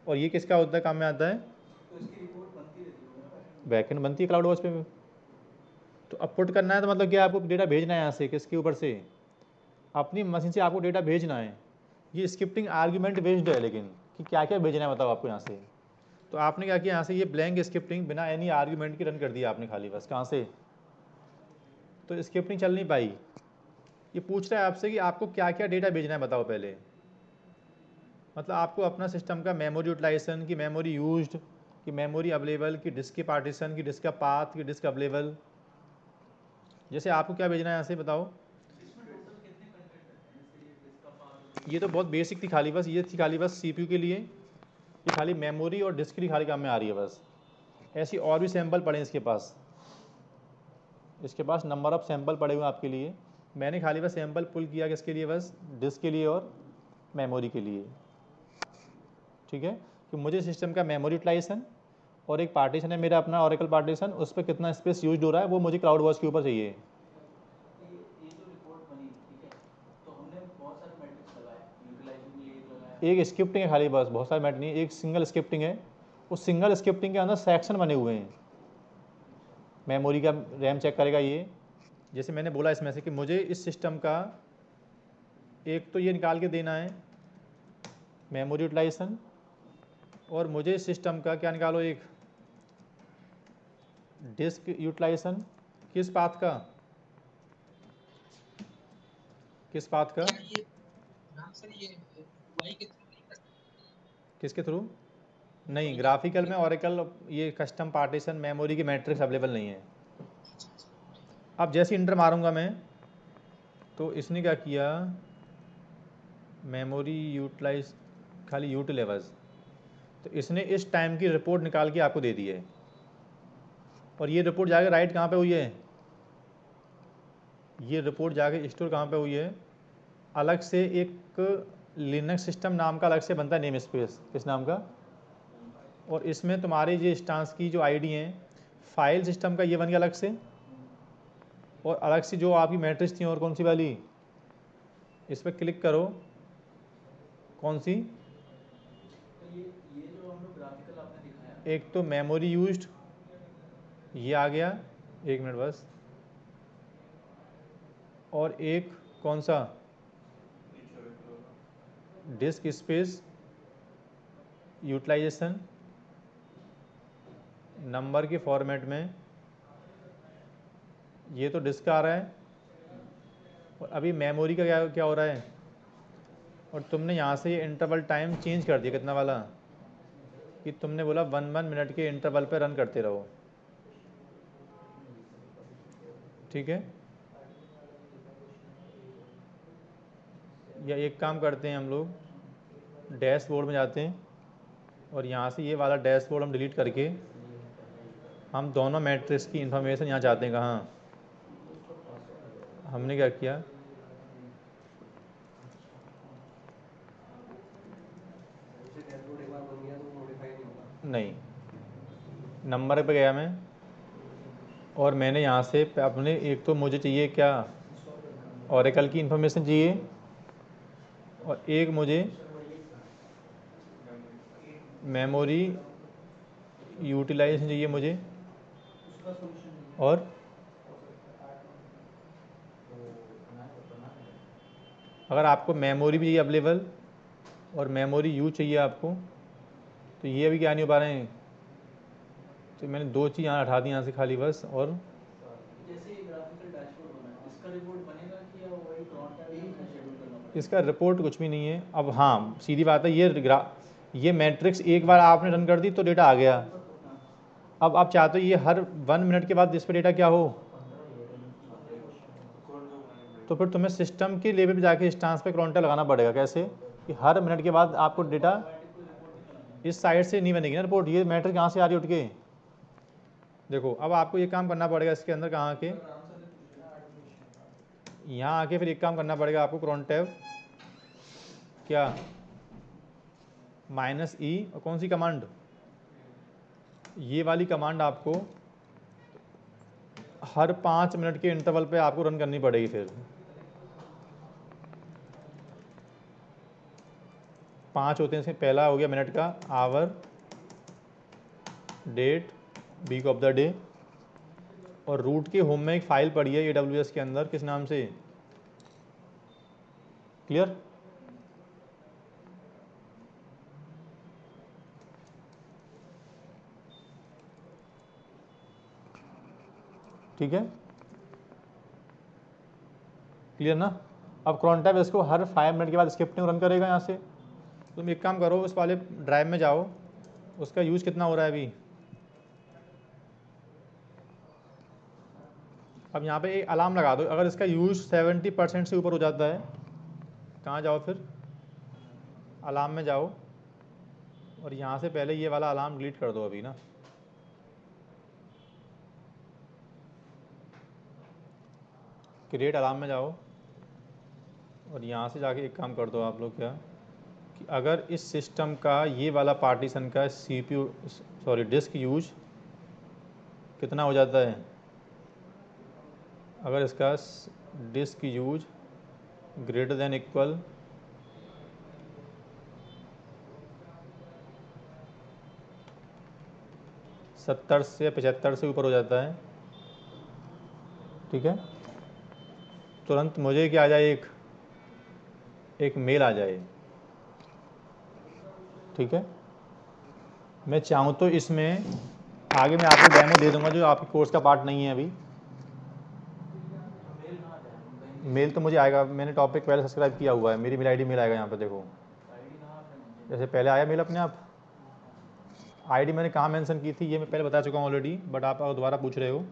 Speaker 1: और ये किसका होता है, काम में आता है,
Speaker 2: तो इसकी रिपोर्ट बनती रहती होगी ना बैकएंड में।
Speaker 1: बैकएंड बनती है क्लाउड वॉच पे। तो अब पुट करना है तो मतलब क्या, आपको डेटा भेजना है यहाँ से, किसके ऊपर से, अपनी मशीन से आपको डेटा भेजना है। ये स्क्रिप्टिंग आर्ग्यूमेंट बेस्ड है, लेकिन कि क्या क्या भेजना है बताओ आपको यहाँ से। तो आपने क्या किया, यहाँ से ये ब्लैंक स्क्रिप्टिंग बिना एनी आर्ग्यूमेंट की रन कर दिया आपने खाली बस, कहाँ से, तो स्क्रिप्टिंग चल नहीं पाई। ये पूछ रहा है आपसे कि आपको क्या क्या डेटा भेजना है बताओ पहले, मतलब आपको अपना सिस्टम का मेमोरी यूटिलाइजेशन की, मेमोरी यूज्ड की, मेमोरी अवेलेबल की, डिस्क के पार्टीशन की, डिस्क का पाथ की, डिस्क अवेलेबल, जैसे आपको क्या भेजना है यहाँ से बताओ।
Speaker 3: इसमें टोटल कितने कंटेंट रहते हैं? जैसे ये डिस्क का पार्ट,
Speaker 1: ये तो बहुत बेसिक थी खाली, बस ये थी खाली बस CPU के लिए, ये खाली मेमोरी और डिस्क की खाली काम में आ रही है बस। ऐसी और भी सैंपल पड़े हैं इसके पास नंबर ऑफ सैंपल पड़े हुए हैं आपके लिए। मैंने खाली बस सैंपल पुल किया किसके लिए, बस डिस्क के लिए और मेमोरी के लिए। ठीक है, कि मुझे सिस्टम का मेमोरी यूटिलाइजेशन और एक पार्टीशन है मेरा अपना ओरेकल पार्टीशन, उस पर कितना स्पेस यूज हो रहा है वो मुझे क्लाउड वॉच के ऊपर चाहिए।
Speaker 3: ये जो रिपोर्ट बनी, ठीक है, तो हमने बहुत सारे मैट्रिक्स लगाए, यूटिलाइजेशन के लिए एक लगाया,
Speaker 1: एक स्क्रिप्टिंग है खाली बस, बहुत सारे मैटर नहीं, एक सिंगल स्क्रिप्टिंग है। उस सिंगल स्क्रिप्टिंग के अंदर सेक्शन बने हुए हैं। मेमोरी का रैम चेक करेगा ये, जैसे मैंने बोला इसमें से कि मुझे इस सिस्टम का एक तो ये निकाल के देना है मेमोरी यूटिलाइजेशन, और मुझे इस सिस्टम का क्या निकालो, एक डिस्क यूटिलाइजेशन। किस पाथ का, किस पाथ का,
Speaker 4: क्या ये नाम सर ये UI के थ्रू नहीं कर सकते?
Speaker 1: किसके थ्रू? नहीं,
Speaker 4: UI
Speaker 1: ग्राफिकल में ओरेकल ये कस्टम पार्टीशन मेमोरी की मैट्रिक्स अवेलेबल नहीं है। अब जैसे इंटर मारूंगा मैं, तो इसने क्या किया, मेमोरी यूटिलाइज खाली यूटिल है बस, तो इसने इस टाइम की रिपोर्ट निकाल के आपको दे दी है। और ये रिपोर्ट जाके राइट कहाँ पे हुई है, ये रिपोर्ट जाके स्टोर कहाँ पे हुई है, अलग से एक लिनक्स सिस्टम नाम का अलग से बनता है नेम स्पेस, किस नाम का, और इसमें तुम्हारे ये इंस्टांस की जो आईडी हैं, फाइल सिस्टम का ये बन गया अलग से, और अलग से जो आपकी मैट्रिक्स थी और कौन सी वाली, इस पर क्लिक करो, कौन सी,
Speaker 3: तो ये जो हम लोग ग्राफिकल आपने दिखाया,
Speaker 1: एक तो मेमोरी यूज्ड ये आ गया, एक मिनट बस, और एक कौन सा, डिस्क स्पेस यूटिलाइजेशन नंबर के फॉर्मेट में, ये तो डिस्क आ रहा है, और अभी मेमोरी का क्या क्या हो रहा है, और तुमने यहाँ से ये इंटरवल टाइम चेंज कर दिया कितना वाला, कि तुमने बोला 1 मिनट के इंटरवल पे रन करते रहो। ठीक है, या एक काम करते हैं हम लोग, डैशबोर्ड में जाते हैं, और यहाँ से ये वाला डैशबोर्ड हम डिलीट करके हम दोनों मैट्रिक्स की इंफॉर्मेशन यहाँ चाहते हैं कहाँ, हमने क्या किया,
Speaker 2: जैसे डैशबोर्ड एक बार बन गया तो मॉडिफाई नहीं होगा।
Speaker 1: नहीं, नंबर पे गया मैं, और मैंने यहाँ से अपने एक तो मुझे चाहिए क्या, ओरेकल की इंफॉर्मेशन चाहिए, और एक मुझे मेमोरी यूटिलाइजेशन चाहिए मुझे,
Speaker 2: उसका सॉल्यूशन नहीं
Speaker 1: और
Speaker 2: हो सकता है 8
Speaker 1: अगर आपको मेमोरी भी चाहिए अवेलेबल और मेमोरी यूज चाहिए आपको, तो ये अभी क्या नहीं हो पा रहे हैं, तो मैंने दो चीज़ यहाँ हटा दी यहाँ से खाली बस। और
Speaker 3: जैसे ये ग्राफिकल डैशबोर्ड बना है, इसका रिपोर्ट बनेगा कि या वही क्रॉन टाइम में शेड्यूल करना पड़ेगा?
Speaker 1: इसका रिपोर्ट कुछ भी नहीं है। अब हाँ सीधी बात है, ये मैट्रिक्स एक बार आपने रन कर दी तो डेटा आ गया।
Speaker 3: हाँ,
Speaker 1: अब आप चाहते हो ये हर 1 मिनट के बाद इस पर डेटा क्या हो, तो फिर तुम्हें सिस्टम के लेवल पे जाके इंस्टांस पे काउंटर लगाना पड़ेगा। कैसे कि हर मिनट के बाद आपको डेटा इस साइड से नहीं बनेगी ना रिपोर्ट, ये मैट्रिक्स कहाँ से आ रही उठ के। देखो अब आपको ये काम करना पड़ेगा इसके अंदर कहाँ के, यहाँ आके फिर एक काम करना पड़ेगा आपको, क्रॉन टैब क्या -E और कौन सी कमांड, ये वाली कमांड आपको हर 5 मिनट के इंटरवल पे आपको रन करनी पड़ेगी। फिर 5 होते हैं इसमें, पहला हो गया मिनट का, hour, date, week of the day, और रूट के होम में एक फाइल पड़ी है AWS के अंदर, किस नाम से, क्लियर। ठीक है, क्लियर ना। अब क्रॉन टैब इसको हर 5 मिनट के बाद स्क्रिप्टिंग रन करेगा यहाँ से। तुम एक काम करो, उस वाले ड्राइव में जाओ, उसका यूज कितना हो रहा है अभी, अब यहाँ पे एक अलार्म लगा दो, अगर इसका यूज 70% से ऊपर हो जाता है, कहाँ जाओ फिर, अलार्म में जाओ और यहाँ से पहले ये वाला अलार्म डिलीट कर दो अभी ना। क्रिएट अलार्म में जाओ और यहाँ से जाके एक काम कर दो आप लोग, क्या कि अगर इस सिस्टम का ये वाला पार्टीशन का डिस्क यूज कितना हो जाता है, अगर इसका disk use greater than equal 70 से 75 से ऊपर हो जाता है, ठीक है, तुरंत मुझे क्या आ जाए, एक मेल आ जाए, ठीक है। मैं चाहूँ तो इसमें आगे मैं आपको डेमो दे दूंगा जो आपके कोर्स का पार्ट नहीं है अभी।
Speaker 3: मेल कहाँ जाए, हम कहीं
Speaker 1: मेल तो मुझे आएगा, मैंने टॉपिक पहले सब्सक्राइब किया हुआ है, मेरी मेल आईडी मेल आएगा यहाँ पे देखो,
Speaker 3: आईडी कहाँ आपने मेंशन
Speaker 1: जैसे पहले आया मेल अपने आप। आईडी मैंने कहाँ मेंशन की थी ये मैं पहले बता चुका हूँ ऑलरेडी, बट आप दोबारा पूछ रहे हो,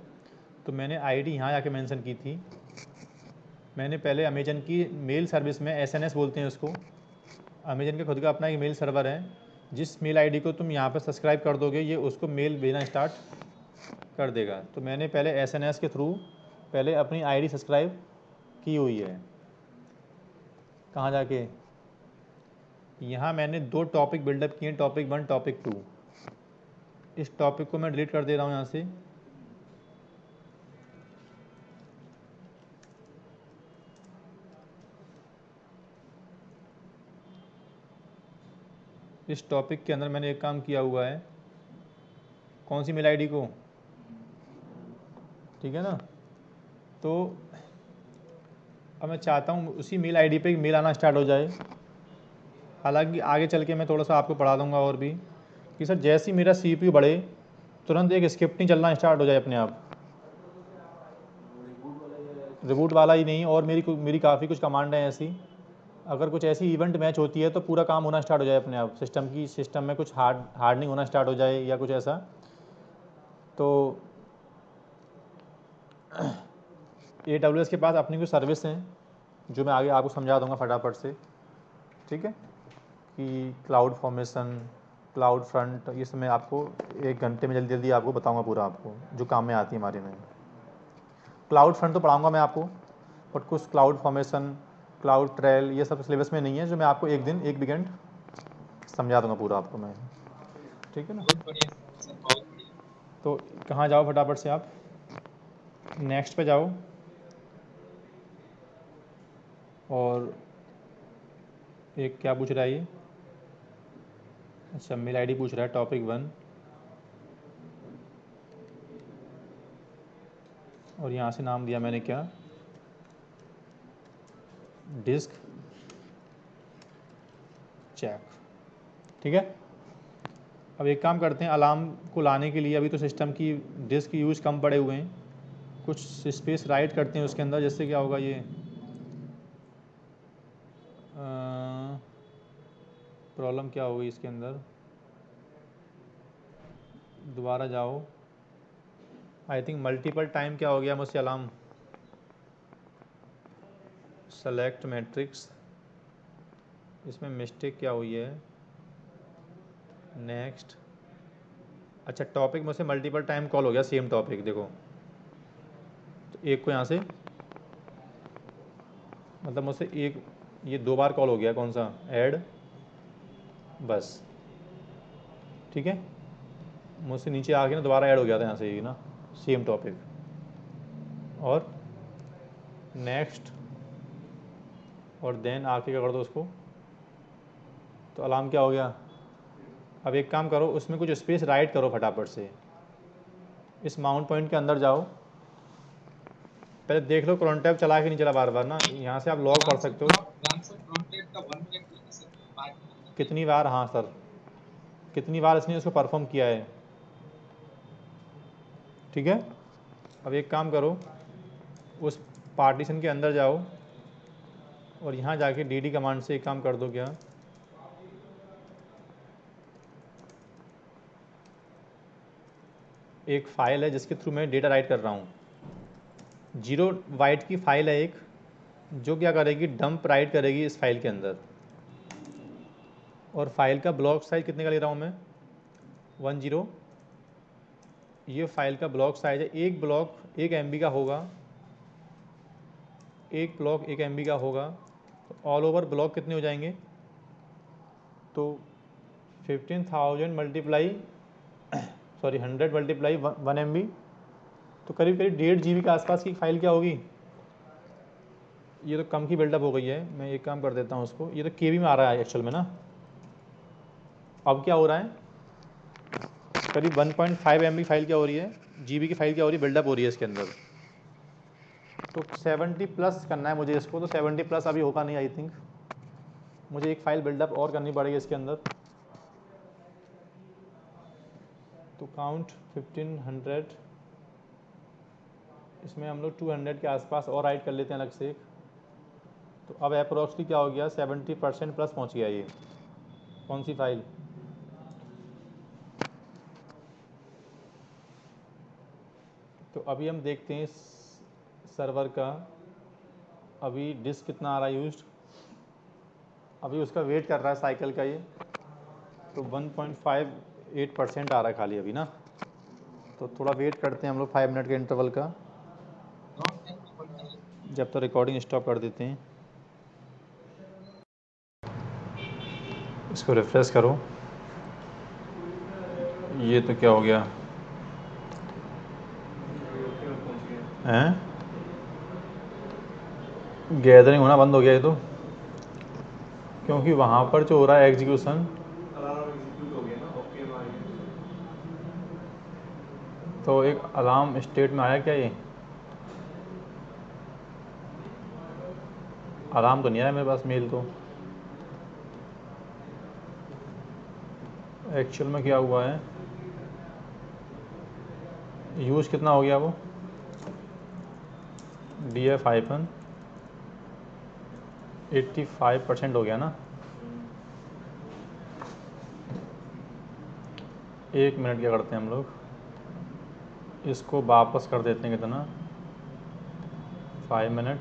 Speaker 1: तो मैंने आईडी यहाँ जाके मेंशन की थी। मैंने पहले अमेजन की मेल सर्विस में SNS बोलते हैं उसको, अमेजन का खुद का अपना एक मेल सर्वर है, जिस मेल आईडी को तुम यहाँ पर सब्सक्राइब कर दोगे ये उसको मेल भेजना स्टार्ट कर देगा। तो मैंने पहले SNS के थ्रू पहले अपनी आईडी सब्सक्राइब की हुई है। कहाँ जाके, यहाँ मैंने 2 टॉपिक बिल्डअप किए, टॉपिक 1 टॉपिक 2। इस टॉपिक को मैं डिलीट कर दे रहा हूँ यहाँ से, इस टॉपिक के अंदर मैंने एक काम किया हुआ है, कौन सी मेल आईडी को, ठीक है ना। तो अब मैं चाहता हूँ उसी मेल आईडी पे मेल आना स्टार्ट हो जाए। हालांकि आगे चल के मैं थोड़ा सा आपको पढ़ा दूंगा और भी कि सर जैसे ही मेरा CPU बढ़े तुरंत एक स्क्रिप्टिंग चलना स्टार्ट हो जाए अपने आप,
Speaker 3: रिबूट वाला ये
Speaker 1: रिबूट वाला ही नहीं, और मेरी काफ़ी कुछ कमांड है ऐसी, अगर कुछ ऐसी इवेंट मैच होती है तो पूरा काम होना स्टार्ट हो जाए अपने आप, सिस्टम में कुछ हार्डनिंग होना स्टार्ट हो जाए या कुछ ऐसा। तो AWS के पास अपनी कुछ सर्विस हैं जो मैं आगे आपको समझा दूंगा फटाफट से, ठीक है, कि क्लाउड फॉर्मेशन, क्लाउड फ्रंट, ये सब मैं आपको 1 घंटे में जल्दी जल्दी आपको बताऊंगा पूरा, आपको जो काम में आती है हमारे में। क्लाउड फ्रंट तो पढ़ाऊंगा मैं आपको, बट कुछ क्लाउड फॉर्मेशन, क्लाउड ट्रेल ये सब सिलेबस में नहीं है, जो मैं आपको एक दिन 1 वीकेंड समझा दूंगा पूरा आपको मैं, ठीक है ना।
Speaker 4: बहुत बढ़िया सर, बहुत बढ़िया।
Speaker 1: तो कहाँ जाओ फटाफट से आप, नेक्स्ट पे जाओ और एक क्या पूछ रहा है ये, अच्छा मेल आईडी पूछ रहा है, टॉपिक 1, और यहाँ से नाम दिया मैंने क्या, डिस्क चेक, ठीक है। अब एक काम करते हैं, अलार्म को लाने के लिए अभी तो सिस्टम की डिस्क यूज कम पड़े हुए हैं, कुछ स्पेस राइट करते हैं उसके अंदर, जैसे क्या होगा ये, प्रॉब्लम क्या होगी इसके अंदर, दोबारा जाओ, आई थिंक मल्टीपल टाइम क्या हो गया मुझसे, अलार्म सेलेक्ट मैट्रिक्स, इसमें मिस्टेक क्या हुई है, नेक्स्ट, अच्छा टॉपिक मुझसे मल्टीपल टाइम कॉल हो गया, सेम टॉपिक देखो, तो एक को यहाँ से, मतलब मुझसे ये 2 बार कॉल हो गया, कौन सा, ऐड, बस, ठीक है, मुझसे नीचे आके ना दोबारा ऐड हो गया था यहाँ से ये ना, सेम टॉपिक, और नेक्स्ट, और देन आके क्या कर दो उसको, तो अलार्म क्या हो गया। अब एक काम करो, उसमें कुछ स्पेस राइट करो फटाफट से, इस माउंट पॉइंट के अंदर जाओ, पहले देख लो क्रॉन टैब चला के नहीं चला बार बार ना, यहाँ से आप लॉग पढ़ सकते हो
Speaker 4: कॉन्टेक्ट का 1 मिनट नहीं है सर, 5 मिनट तक
Speaker 1: कितनी बार, हाँ सर, कितनी बार इसने उसको परफॉर्म किया है, ठीक है। अब एक काम करो, उस पार्टीशन के अंदर जाओ और यहाँ जाके dd कमांड से एक काम कर दो, क्या एक फ़ाइल है जिसके थ्रू मैं डेटा राइट कर रहा हूँ, जीरो वाइट की फाइल है एक, जो क्या करेगी, डंप राइट करेगी इस फाइल के अंदर, और फाइल का ब्लॉक साइज कितने का ले रहा हूँ मैं, 10। ये फाइल का ब्लॉक साइज है, एक ब्लॉक 1 MB का होगा, एक ब्लॉक 1 MB का होगा, तो ऑल ओवर ब्लॉक कितने हो जाएंगे, तो 15,000 मल्टीप्लाई 100 मल्टीप्लाई 1 MB, तो करीब करीब 1.5 GB के आसपास की फाइल क्या होगी। ये तो कम की बिल्डअप हो गई है, मैं एक काम कर देता हूँ उसको, ये तो KB में आ रहा है एक्चुअल में ना। अब क्या हो रहा है, करीब 1.5 MB फाइल क्या हो रही है, GB की फाइल क्या हो रही है, बिल्डअप हो रही है इसके अंदर। तो 70 प्लस करना है मुझे इसको, तो 70 प्लस अभी होगा नहीं आई थिंक, मुझे एक फाइल बिल्डअप और करनी पड़ेगी इसके अंदर। तो काउंट 1500, इसमें हम लोग 200 के आसपास और ऐड कर लेते हैं अलग से एक। तो अब अप्रोक्सली क्या हो गया, 70% प्लस पहुंच गया ये। कौन सी फाइल, तो अभी हम देखते हैं सर्वर का, अभी डिस्क कितना आ रहा है यूज्ड, अभी उसका वेट कर रहा है साइकिल का ये, तो 1.58% आ रहा है खाली अभी ना। तो थोड़ा वेट करते हैं हम लोग 5 मिनट के इंटरवल का,
Speaker 4: लॉन्ग टाइम में बढ़ता है।
Speaker 1: जब तो रिकॉर्डिंग स्टॉप कर देते हैं। इसको रिफ्रेश करो, ये तो क्या हो गया हैं, गैदरिंग होना बंद हो गया ये तो, क्योंकि वहाँ पर जो हो रहा है एग्जीक्यूशन,
Speaker 2: अलार्म एग्जीक्यूट हो गया ना, ओके मार गया।
Speaker 1: तो एक अलार्म स्टेट में आया क्या, ये अलार्म तो नहीं आया मेरे पास मेल, तो एक्चुअल में क्या हुआ है, यूज़ कितना हो गया वो, DF-85% हो गया ना। 1 मिनट क्या करते हैं हम लोग, इसको वापस कर देते हैं कितना, 5 मिनट।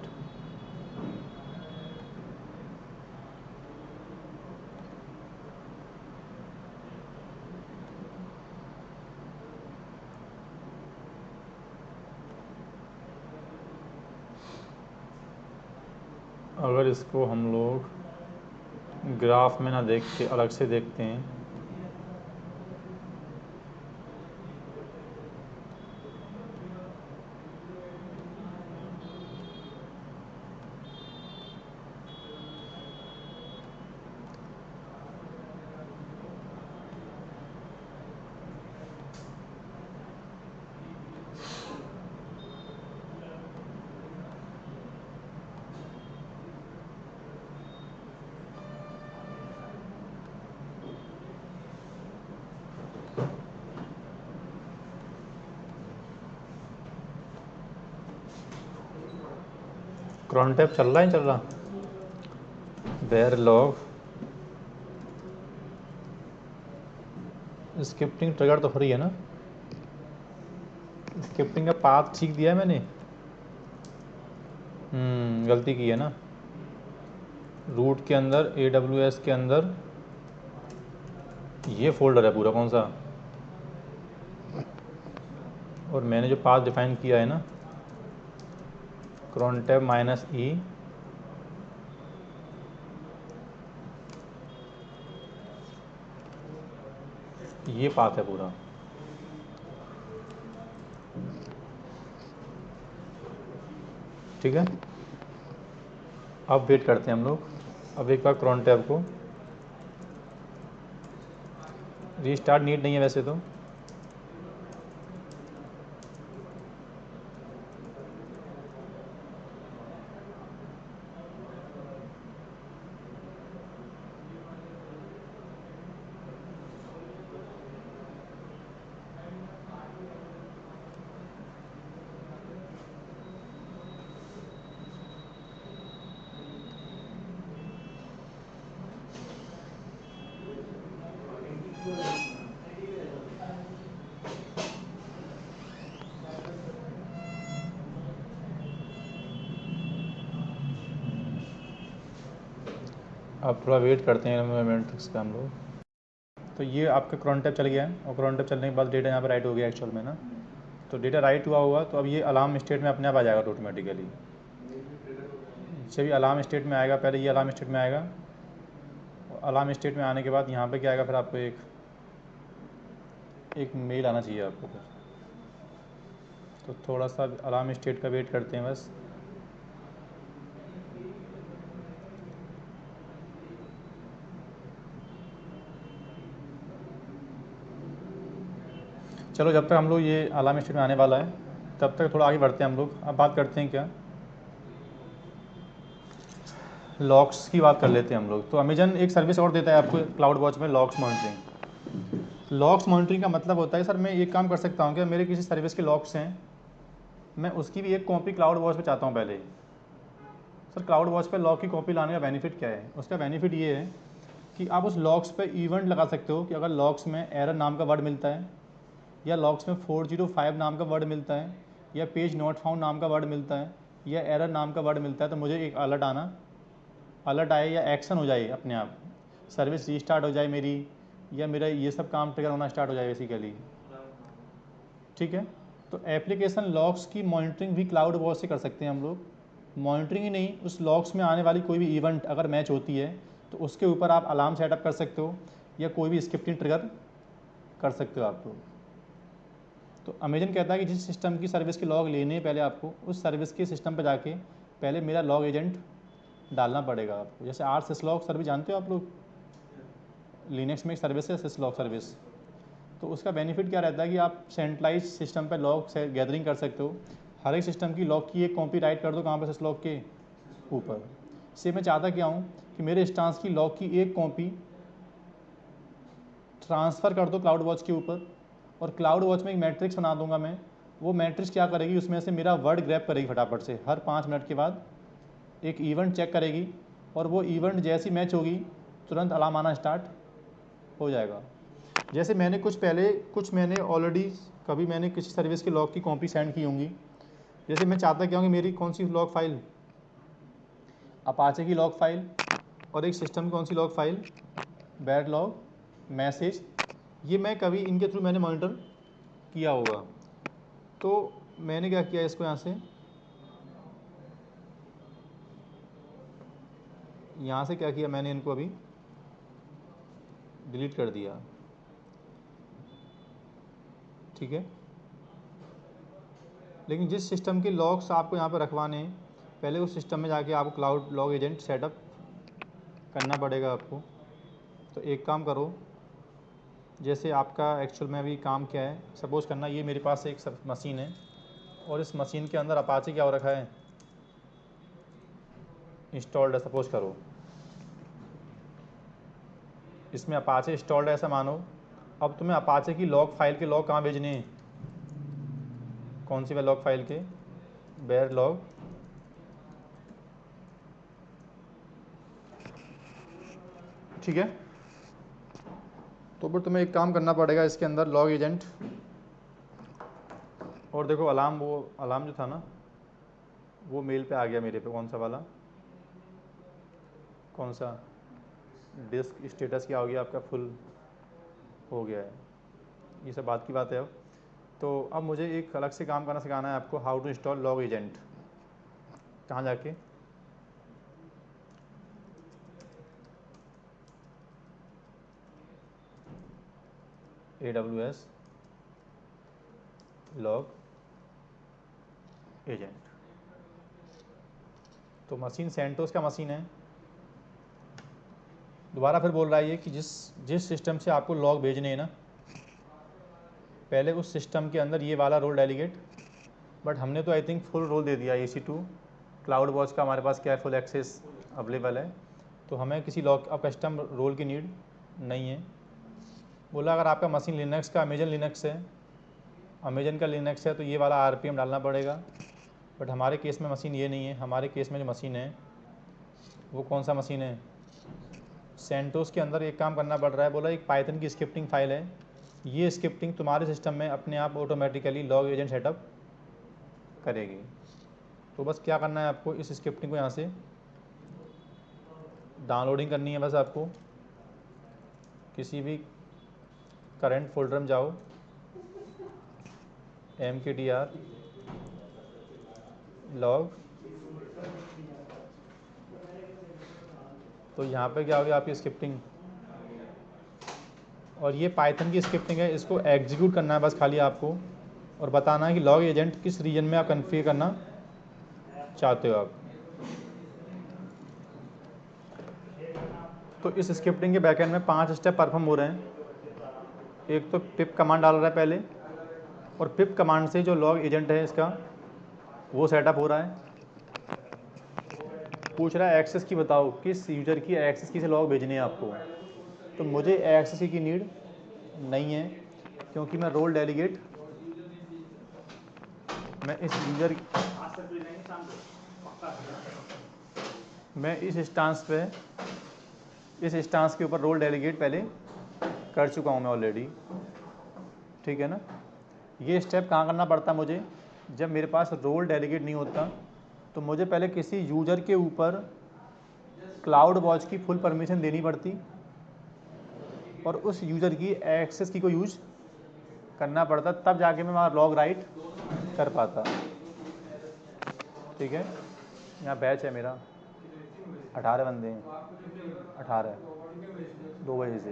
Speaker 1: अगर इसको हम लोग ग्राफ में ना देख के अलग से देखते हैं, क्रॉन टैप चल रहा है, चल रहा, बेयर लॉग स्क्रिप्टिंग ट्रिगर तो फ्री है ना, स्क्रिप्टिंग का पाथ ठीक दिया है मैंने, गलती की है ना। रूट के अंदर AWS के अंदर ये फोल्डर है पूरा कौन सा, और मैंने जो पाथ डिफाइन किया है ना, crontab -e, ये पाथ है पूरा। ठीक है, अब वेट करते हैं हम लोग, अब एक बार crontab को रीस्टार्ट नीड नहीं है वैसे तो, अब थोड़ा वेट करते हैं मैट्रिक्स का हम लोग। तो ये आपका cron टैब चल गया है और cron टैब चलने के बाद डेटा यहाँ पर राइट हो गया एक्चुअल में ना। तो डेटा राइट हुआ तो अब ये अलार्म स्टेट में अपने आप आ जाएगा ऑटोमेटिकली। जब ये अलार्म स्टेट में आएगा, पहले ये अलार्म स्टेट में आएगा, अलार्म स्टेट में आने के बाद यहाँ पे क्या आएगा, फिर आपको एक मेल आना चाहिए आपको फिर। तो थोड़ा सा अलार्म स्टेट का वेट करते हैं बस। चलो जब तक हम लोग ये अलार्म स्टेट में आने वाला है तब तक थोड़ा आगे बढ़ते हैं हम लोग। अब बात करते हैं क्या, लॉक्स की बात कर लेते हैं हम लोग। तो अमेजन एक सर्विस और देता है आपको क्लाउड वॉच में, लॉक्स मॉनिटरिंग। लॉक्स मॉनिटरिंग का मतलब होता है सर मैं एक काम कर सकता हूँ कि मेरे किसी सर्विस के लॉक्स हैं, मैं उसकी भी एक कॉपी क्लाउड वॉच पे चाहता हूँ पहले। सर क्लाउड वॉच पे लॉक की कॉपी लाने का बेनिफिट क्या है? उसका बेनिफिट ये है कि आप उस लॉक्स पे इवेंट लगा सकते हो कि अगर लॉक्स में एरर नाम का वर्ड मिलता है, या लॉक्स में 405 नाम का वर्ड मिलता है, या पेज नॉट फाउंड नाम का वर्ड मिलता है, या एरर नाम का वर्ड मिलता है, तो मुझे एक अलर्ट आए या एक्शन हो जाए, अपने आप सर्विस रीस्टार्ट हो जाए मेरी, या मेरा ये सब काम ट्रिगर होना स्टार्ट हो जाए बेसिकली। ठीक है, तो एप्लीकेशन लॉक्स की मॉनिटरिंग भी क्लाउड वॉच से कर सकते हैं हम लोग। मॉनिटरिंग ही नहीं, उस लॉक्स में आने वाली कोई भी इवेंट अगर मैच होती है तो उसके ऊपर आप अलार्म सेटअप कर सकते हो, या कोई भी स्क्रिप्टिंग ट्रिगर कर सकते हो आप लोग। तो अमेजन कहता है कि जिस सिस्टम की सर्विस के लॉग लेने पहले आपको उस सर्विस के सिस्टम पर जाके पहले मेरा लॉग एजेंट डालना पड़ेगा आपको। जैसे syslog सर्विस जानते हो आप लोग, लिनक्स में एक सर्विस है syslog सर्विस। तो उसका बेनिफिट क्या रहता है कि आप सेंट्रलाइज सिस्टम पर लॉग से गैदरिंग कर सकते हो। हर एक सिस्टम की लॉग की एक कॉपी राइट कर दो, कहाँ पर, syslog के ऊपर से। मैं चाहता क्या हूँ कि मेरे इंस्टांस की लॉग की एक कॉपी ट्रांसफ़र कर दो क्लाउड वॉच के ऊपर, और क्लाउड वॉच में एक मैट्रिक्स बना दूंगा मैं। वो मैट्रिक्स क्या करेगी, उसमें से मेरा वर्ड ग्रैब करेगी फटाफट से, हर 5 मिनट के बाद एक इवेंट चेक करेगी, और वो इवेंट जैसी मैच होगी तुरंत अलार्म आना स्टार्ट हो जाएगा। जैसे मैंने ऑलरेडी कभी मैंने किसी सर्विस के लॉग की कॉपी सेंड की होंगी। जैसे मैं चाहता क्या हूँ कि मेरी कौन सी लॉग फाइल, अपाचे की लॉग फाइल, और एक सिस्टम की कौन सी log file, bad log message, ये मैं कभी इनके थ्रू मैंने मॉनिटर किया होगा। तो मैंने क्या किया, इसको यहाँ से क्या किया, मैंने इनको अभी डिलीट कर दिया। ठीक है, लेकिन जिस सिस्टम के लॉग्स आपको यहाँ पर रखवाने हैं, पहले उस सिस्टम में जाके आपको क्लाउड लॉग एजेंट सेटअप करना पड़ेगा आपको। तो एक काम करो, जैसे आपका एक्चुअल में अभी काम क्या है, सपोज़ करना ये मेरे पास एक मशीन है, और इस मशीन के अंदर अपाचे क्या हो रखा है, इंस्टॉल्ड है, सपोज करो इसमें अपाचे इंस्टॉल्ड है ऐसा मानो। अब तुम्हें अपाचे की लॉग फाइल के लॉग कहाँ भेजने हैं, कौन सी वाली लॉग फाइल के, बेयर लॉग, ठीक है। तो फिर तुम्हें एक काम करना पड़ेगा इसके अंदर लॉग एजेंट, और देखो अलार्म, वो अलार्म जो था ना वो मेल पे आ गया मेरे पे, कौन सा वाला, कौन सा, डिस्क स्टेटस क्या हो गया आपका, फुल हो गया है। ये सब बात की बात है। अब तो अब मुझे एक अलग से काम करना सिखाना है आपको, how to install log agent. कहाँ जाके, AWS लॉग एजेंट। तो मशीन सेंटोस का मशीन है। दोबारा फिर बोल रहा है ये कि जिस सिस्टम से आपको लॉग भेजने हैं ना, पहले उस सिस्टम के अंदर ये वाला रोल डेलीगेट, बट हमने तो आई थिंक फुल रोल दे दिया। EC2 क्लाउड वॉच का हमारे पास क्या है, फुल एक्सेस अवेलेबल है, तो हमें किसी लॉग अब कस्टम रोल की नीड नहीं है। बोला अगर आपका मशीन लिनक्स का, अमेजन लिनक्स है, अमेजन का लिनक्स है, तो ये वाला RPM डालना पड़ेगा। बट हमारे केस में मशीन ये नहीं है। हमारे केस में जो मशीन है वो कौन सा मशीन है, सेंटोस के अंदर एक काम करना पड़ रहा है। बोला एक पाइथन की स्क्रिप्टिंग फाइल है, ये स्क्रिप्टिंग तुम्हारे सिस्टम में अपने आप ऑटोमेटिकली लॉग एजेंट सेटअप करेगी। तो बस क्या करना है आपको, इस स्क्रिप्टिंग को यहाँ से डाउनलोडिंग करनी है बस आपको। किसी भी करंट फोल्डर में जाओ, mkdir log, तो यहाँ पे क्या होगी आपकी स्क्रिप्टिंग, और ये पाइथन की स्क्रिप्टिंग है। इसको एग्जीक्यूट करना है बस खाली आपको, और बताना है कि लॉग एजेंट किस रीजन में आप कॉन्फ़िगर करना चाहते हो आप। तो इस स्क्रिप्टिंग के बैकएंड में 5 स्टेप परफॉर्म हो रहे हैं। एक तो पिप कमांड डाल रहा है पहले, और पिप कमांड से जो लॉग एजेंट है इसका वो सेटअप हो रहा है। पूछ रहा है एक्सेस की बताओ, किस यूजर की एक्सेस की से लॉग भेजने हैं आपको। तो मुझे एक्सेस की नीड नहीं है, क्योंकि मैं रोल डेलीगेट, मैं इस यूजर, मैं इस इंस्टांस के ऊपर रोल डेलीगेट पहले कर चुका हूँ मैं ऑलरेडी, ठीक है ना। ये स्टेप कहाँ करना पड़ता मुझे, जब मेरे पास रोल डेलीगेट नहीं होता तो मुझे पहले किसी यूजर के ऊपर क्लाउड वॉच की फुल परमिशन देनी पड़ती, और उस यूजर की एक्सेस की को यूज करना पड़ता, तब जाके मैं वहाँ लॉग राइट कर पाता, ठीक है। यहाँ बैच है मेरा 18 बंदे हैं, 18 2 बजे से,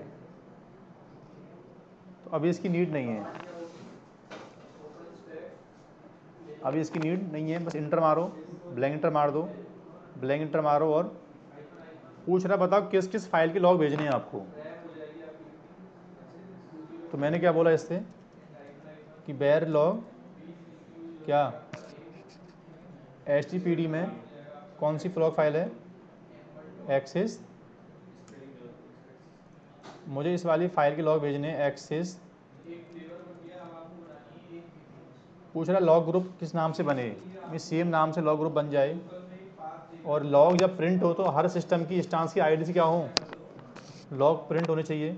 Speaker 1: तो अभी इसकी नीड नहीं है, अभी इसकी नीड नहीं है। बस इंटर मारो, ब्लैंक इंटर मार दो, ब्लैंक इंटर मारो, और पूछ रहा बताओ किस किस फाइल के लॉग भेजने हैं आपको। तो मैंने क्या बोला इससे कि बेयर लॉग क्या HTTPD में कौन सी लॉग फाइल है, एक्सेस, मुझे इस वाली फाइल के लॉग भेजने हैं एक्सेस। पूछ रहा लॉग ग्रुप किस नाम से बने, सेम नाम से लॉग ग्रुप बन जाए, और लॉग जब प्रिंट हो तो हर सिस्टम की इंस्टांस की आईडी से क्या हो, लॉग प्रिंट होने चाहिए।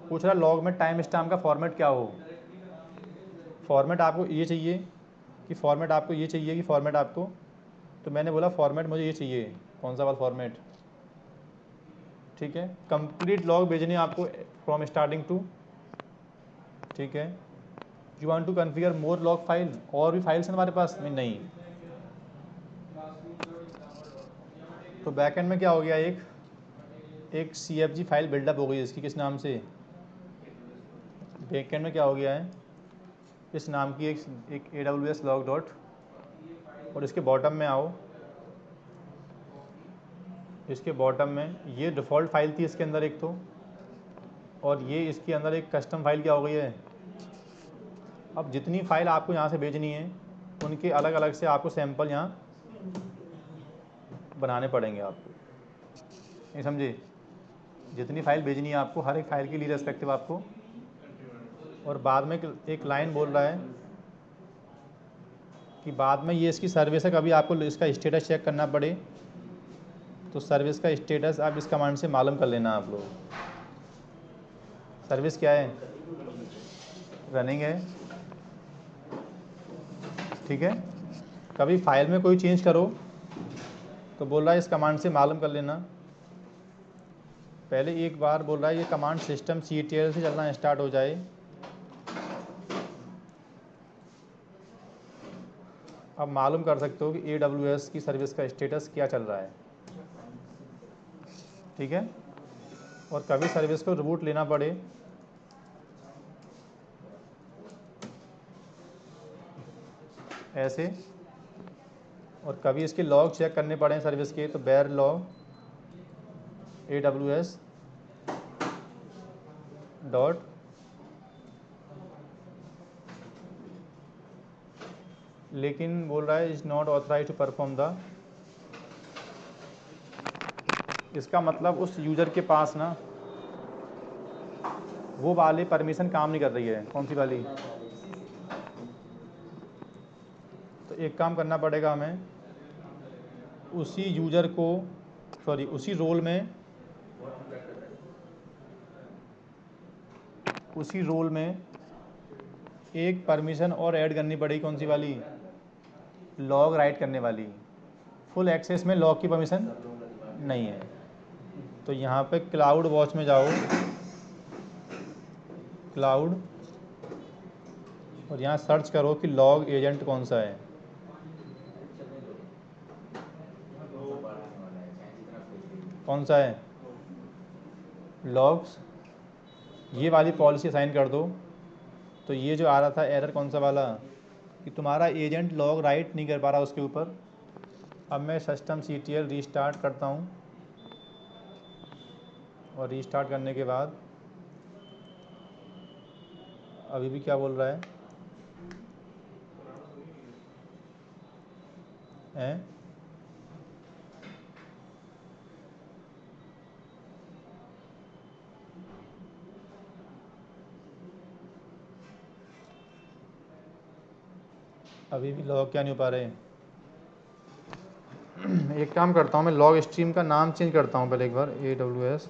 Speaker 1: पूछ रहा लॉग में टाइम स्टैम्प का फॉर्मेट क्या हो, फॉर्मेट आपको ये चाहिए कि फॉर्मेट आपको ये चाहिए कि फॉर्मेट आपको, तो मैंने बोला फॉर्मेट मुझे ये चाहिए, कौन सा वाला फॉर्मेट, ठीक है। कंप्लीट लॉग भेजने आपको फ्रॉम स्टार्टिंग टू, ठीक है। You want to configure more log file, और भी फाइल्स हैं हमारे पास में, नहीं। तो बैकएंड में क्या हो गया, एक CFG फाइल बिल्डअप हो गई इसकी, किस नाम से, बैकएंड में क्या हो गया है, इस नाम की एक AWS log डॉट, और इसके बॉटम में आओ, इसके बॉटम में ये डिफ़ॉल्ट फाइल थी इसके अंदर एक तो, और ये इसके अंदर एक कस्टम फाइल क्या हो गई है। अब जितनी फाइल आपको यहाँ से भेजनी है उनके अलग अलग से आपको सैंपल यहाँ बनाने पड़ेंगे आपको, नहीं समझे। जितनी फाइल भेजनी है आपको, हर एक फाइल के लिए रेस्पेक्टिव आपको, और बाद में एक लाइन बोल रहा है कि बाद में ये इसकी सर्विस है, कभी आपको इसका स्टेटस चेक करना पड़े तो सर्विस का स्टेटस आप इस कमांड से मालूम कर लेना आप लोग। सर्विस क्या है, रनिंग है, ठीक है। कभी फाइल में कोई चेंज करो तो बोल रहा है इस कमांड से मालूम कर लेना। पहले एक बार बोल रहा है ये कमांड सिस्टम CTL से चलना स्टार्ट हो जाए, अब मालूम कर सकते हो कि AWS की सर्विस का स्टेटस क्या चल रहा है, ठीक है। और कभी सर्विस को रिबूट लेना पड़े ऐसे, और कभी इसके लॉग चेक करने पड़े सर्विस के, तो बेयर लॉग AWS डॉट लेकिन बोल रहा है is not authorise to perform the, इसका मतलब उस यूज़र के पास ना वो वाली परमिशन काम नहीं कर रही है, कौन सी वाली। तो एक काम करना पड़ेगा हमें, उसी यूज़र को, सॉरी उसी रोल में एक परमिशन और ऐड करनी पड़ेगी, कौन सी वाली, लॉग राइट करने वाली। फुल एक्सेस में लॉग की परमिशन नहीं है, तो यहाँ पे क्लाउड वॉच में जाओ, क्लाउड, और यहाँ सर्च करो कि लॉग एजेंट कौन सा है।
Speaker 3: चलने दो, कौन सा बड़ा आने वाला है, चाहे जितना पेज देखिए।
Speaker 1: कौन सा है? लॉग्स, ये वाली पॉलिसी असाइन कर दो। तो ये जो आ रहा था एरर कौन सा वाला, कि तुम्हारा एजेंट लॉग राइट नहीं कर पा रहा उसके ऊपर। अब मैं सिस्टम CTL रीस्टार्ट करता हूँ, और रीस्टार्ट करने के बाद अभी भी क्या बोल रहा है, हैं? अभी भी लॉग क्या नहीं हो पा रहे। एक काम करता हूँ, मैं लॉग स्ट्रीम का नाम चेंज करता हूँ पहले एक बार, AWS।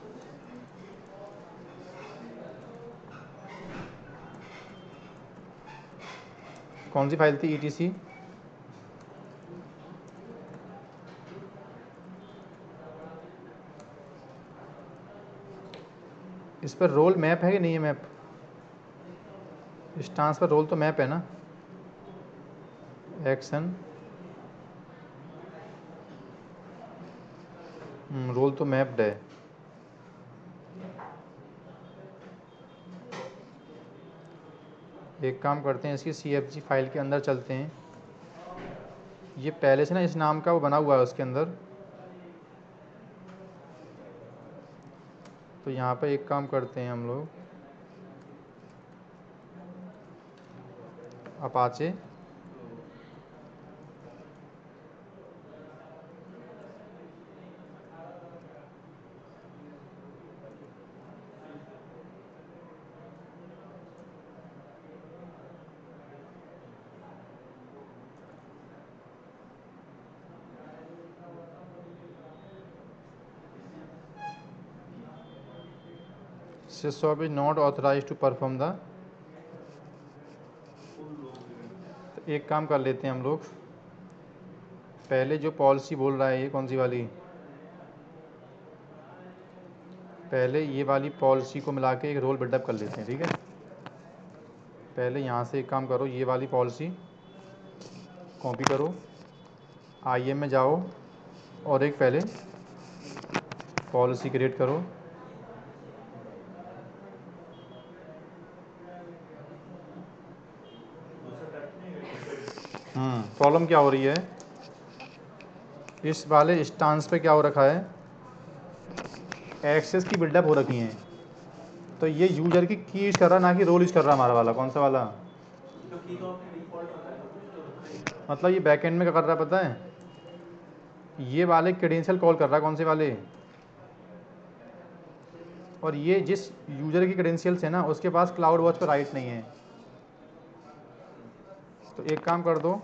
Speaker 1: कौन सी फाइल थी? ETC। इस पर रोल मैप है कि नहीं है? मैप, इंस्टांस पर रोल तो मैप है ना, एक्शन, रोल तो मैप्ड है। एक काम करते हैं, इसकी CFG फाइल के अंदर चलते हैं। ये पहले से ना इस नाम का वो बना हुआ है उसके अंदर। तो यहाँ पे एक काम करते हैं हम लोग, Apache, sysop is not authorized to perform the। तो एक काम कर लेते हैं हम लोग, पहले जो पॉलिसी बोल रहा है ये कौन सी वाली, पहले ये वाली पॉलिसी को मिला के एक रोल बिल्डअप कर लेते हैं, ठीक है। पहले यहाँ से एक काम करो, ये वाली पॉलिसी कॉपी करो, IAM में जाओ, और एक पहले पॉलिसी क्रिएट करो। प्रॉब्लम क्या हो रही है, इस वाले इंस्टांस पे क्या हो रखा है, एक्सेस की बिल्डअप हो रखी हैं। तो ये यूजर की यूज कर रहा, ना कि रोल यूज कर रहा हमारा वाला। कौन सा वाला?
Speaker 2: तो की तो आपने डिफॉल्ट रखा है, तो कुछ तो रखा ही है।
Speaker 1: मतलब ये बैकएंड में क्या कर रहा है पता है, ये वाले क्रेडेंशियल कॉल कर रहा है, कौन से वाले, और ये जिस यूजर की क्रेडेंशियल्स है ना उसके पास क्लाउड वॉच पर राइट नहीं है। तो एक काम कर दो,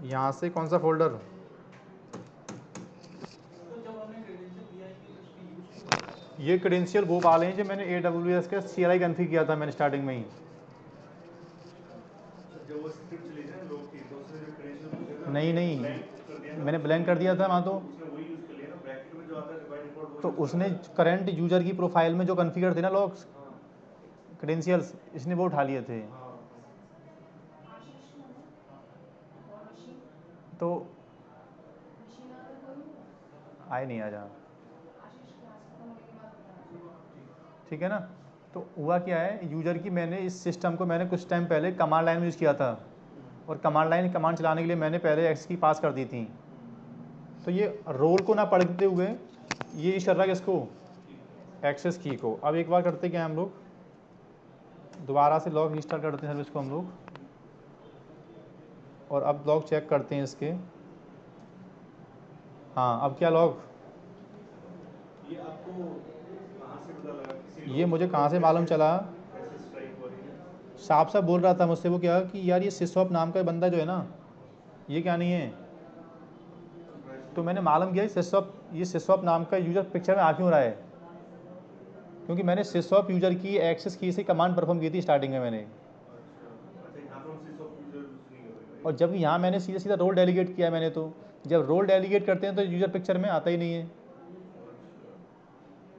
Speaker 1: यहाँ से कौन सा फोल्डर,
Speaker 2: तो जब हमने क्रेडेंशियल दिया ही नहीं तो इस पे यूज क्यों कर रहा है?
Speaker 1: ये क्रेडेंशियल वो वाले हैं जो मैंने AWS के CLI कॉन्फ़िगर किया था मैंने स्टार्टिंग में ही।
Speaker 5: जब वो स्क्रिप्ट चली ना लोग की, तो उसने जो क्रेडेंशियल पूछे थे
Speaker 1: नहीं नहीं,
Speaker 5: ब्लैंक कर दिया ना,
Speaker 1: मैंने
Speaker 5: उसको
Speaker 1: ब्लैंक कर दिया था वहाँ तो।
Speaker 5: उसने वही यूज कर लिया ना, ब्रैकेट में जो आता है बाय डिफॉल्ट वो
Speaker 1: तो
Speaker 5: यूज कर
Speaker 1: उसने
Speaker 5: रहा है।
Speaker 1: करंट यूजर की प्रोफाइल में जो कॉन्फ़िगर थे ना लॉग्स,
Speaker 5: हाँ
Speaker 1: क्रेडेंशियल्स, इसने वो उठा लिए थे।
Speaker 5: हाँ
Speaker 1: तो आए नहीं आ जा, ठीक है ना। तो हुआ क्या है, यूजर की मैंने इस सिस्टम को मैंने कुछ टाइम पहले कमांड लाइन में यूज़ किया था, और कमांड लाइन कमांड चलाने के लिए मैंने पहले एक्स की पास कर दी थी। तो ये रोल को ना पढ़ते हुए ये यूज कर रहा है किसको, एक्सेस की को। अब एक बार करते क्या है, हम लोग दोबारा से लॉग रिस्टार्ट करते हैं सर्विस को हम लोग, और अब लॉग चेक करते हैं इसके। हाँ, अब क्या लॉग,
Speaker 5: ये आपको कहाँ से पता लगा, किसी
Speaker 1: ये
Speaker 5: लोग
Speaker 1: मुझे
Speaker 5: को
Speaker 1: कहाँ से मालूम चला,
Speaker 5: कैसे स्ट्राइक हो रही है?
Speaker 1: साफ साफ बोल रहा था मुझसे वो, क्या कि यार ये सिसॉप नाम का बंदा जो है ना, ये क्या नहीं है। तो मैंने मालूम किया ये सिसॉप नाम का यूजर पिक्चर में आ क्यों रहा है, क्योंकि मैंने सिसॉप यूजर की एक्सेस की से कमांड परफॉर्म की थी स्टार्टिंग में मैंने।
Speaker 5: अच्छा यहाँ पे हम सिसऑप यूजर यूज नहीं कर रहे,
Speaker 1: और जब यहाँ मैंने सीधा सीधा रोल डेलीगेट किया मैंने, तो जब रोल डेलीगेट करते हैं तो यूजर पिक्चर में आता ही नहीं है।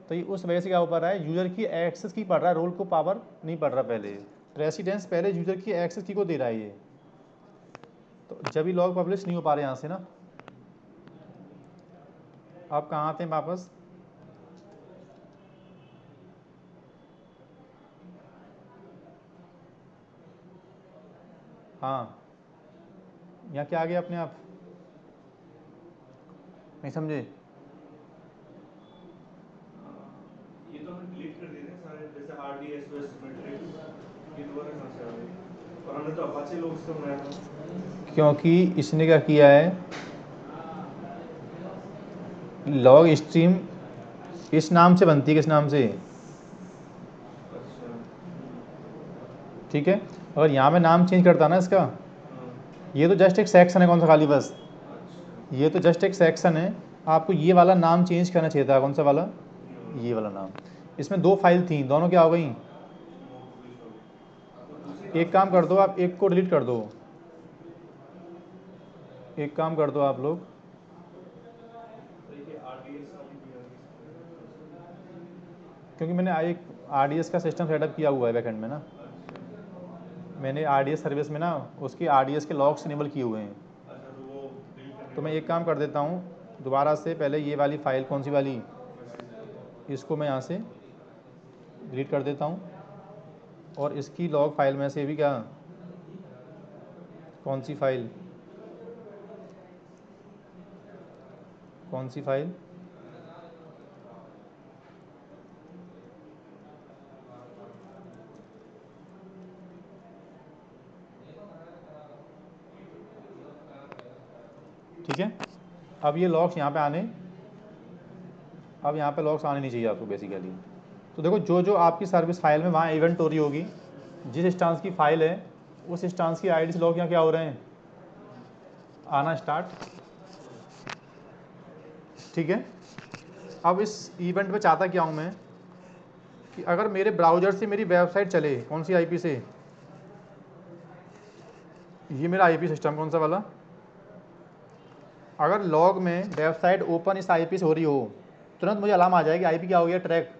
Speaker 1: तो ये उस वजह से क्या हो पा रहा है, यूज़र की एक्सेस की पढ़ रहा है, रोल को पावर नहीं पढ़ रहा पहले, प्रेसिडेंस पहले यूज़र की एक्सेस की को दे रहा है ये, तो जब भी लॉग पब्लिश नहीं हो पा रहे यहाँ से ना। अब कहाँ आते हैं वापस, हाँ यहाँ क्या आ गया अपने आप, नहीं समझे?
Speaker 5: ये तो हमने डिलीट कर दिए थे सारे, जैसे RDS वेस्ट मैट्रिक्स, ये दोबारा कहाँ से आ गए? और हमने तो अपाचे लोग्स का बनाया था।
Speaker 1: क्योंकि इसने क्या किया है, लॉग स्ट्रीम इस नाम से बनती है, किस नाम से,
Speaker 5: अच्छा
Speaker 1: ठीक है। अगर यहाँ मैं नाम चेंज करता ना इसका,
Speaker 5: हाँ,
Speaker 1: ये तो जस्ट एक सेक्शन है, कौन सा खाली बस,
Speaker 5: अच्छा
Speaker 1: ये तो जस्ट एक सेक्शन है, आपको ये वाला नाम चेंज करना चाहिए था, कौन सा वाला, ये वाला नाम। इसमें 2 फाइल थी, दोनों क्या हो गई,
Speaker 5: वो पब्लिश हो गई। तो दूसरी
Speaker 1: एक काम कर दो आप, एक को डिलीट कर दो, एक काम कर दो आप लोग,
Speaker 5: तो ये RDS वाली भी आ गई इसमें,
Speaker 1: क्योंकि मैंने एक RDS का सिस्टम सेटअप किया हुआ है बैकएंड में ना,
Speaker 5: अच्छा
Speaker 1: मैंने RDS सर्विस में ना उसकी RDS के लॉग्स इनेबल किए हुए हैं।
Speaker 5: अच्छा, तो वो डिलीट करने
Speaker 1: तो मैं
Speaker 5: के
Speaker 1: एक काम कर देता हूँ, दोबारा से पहले ये वाली फ़ाइल, कौन सी वाली,
Speaker 5: बाद
Speaker 1: इसको मैं यहाँ से डिलीट कर देता हूँ, और इसकी लॉग फाइल में से भी क्या, कौन सी फाइल, कौन सी फाइल, ठीक है। अब ये लॉग्स यहाँ पे आने, अब यहाँ पे लॉग्स आने नहीं चाहिए आपको बेसिकली। तो देखो जो जो आपकी सर्विस फाइल में वहाँ इवेंट हो रही होगी, जिस इंस्टांस की फाइल है उस इंस्टांस की आईडी से लॉग यहाँ क्या हो रहे हैं, आना स्टार्ट, ठीक है। अब इस इवेंट में चाहता क्या हूँ मैं, कि अगर मेरे ब्राउज़र से मेरी वेबसाइट चले, कौन सी आईपी से, ये मेरा आईपी सिस्टम कौन सा वाला, अगर लॉग में वेबसाइट ओपन इस आईपी से हो रही हो, तुरंत मुझे अलार्म आ जाएगी आईपी क्या हो गया, ट्रैक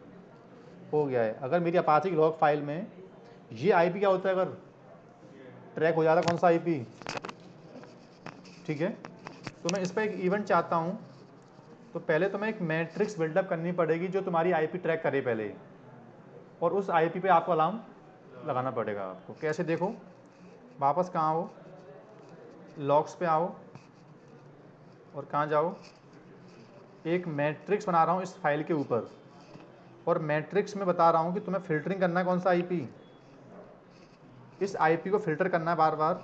Speaker 1: हो गया है। अगर मेरी अपाचे की लॉग फाइल में ये आईपी क्या होता है, अगर ट्रैक हो जाता, कौन सा आईपी, ठीक है। तो मैं इस पर एक इवेंट चाहता हूँ, तो पहले तो मैं एक मैट्रिक्स बिल्डअप करनी पड़ेगी जो तुम्हारी आईपी ट्रैक करे पहले, और उस आईपी पे आपको अलार्म लगाना पड़ेगा आपको। कैसे, देखो वापस कहाँ आओ, लॉग्स पे आओ, और कहाँ जाओ, एक मैट्रिक्स बना रहा हूँ इस फाइल के ऊपर, और मैट्रिक्स में बता रहा हूँ कि तुम्हें फ़िल्टरिंग करना है कौन सा आईपी, इस आईपी को फ़िल्टर करना है बार बार,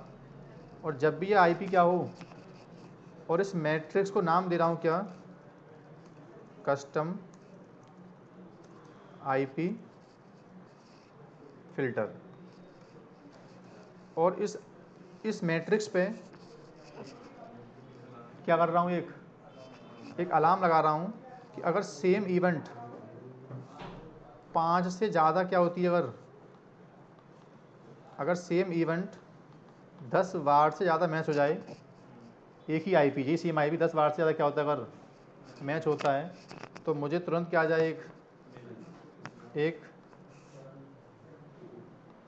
Speaker 1: और जब भी ये आईपी क्या हो, और इस मैट्रिक्स को नाम दे रहा हूँ क्या, कस्टम आईपी फ़िल्टर, और इस मैट्रिक्स पे क्या कर रहा हूँ, एक अलार्म लगा रहा हूँ कि अगर सेम इवेंट 5 से ज़्यादा क्या होती है, अगर सेम इवेंट 10 बार से ज़्यादा मैच हो जाए, एक ही आईपी, जी सेम आईपी 10 बार से ज़्यादा क्या होता है अगर मैच होता है, तो मुझे तुरंत क्या आ जाए,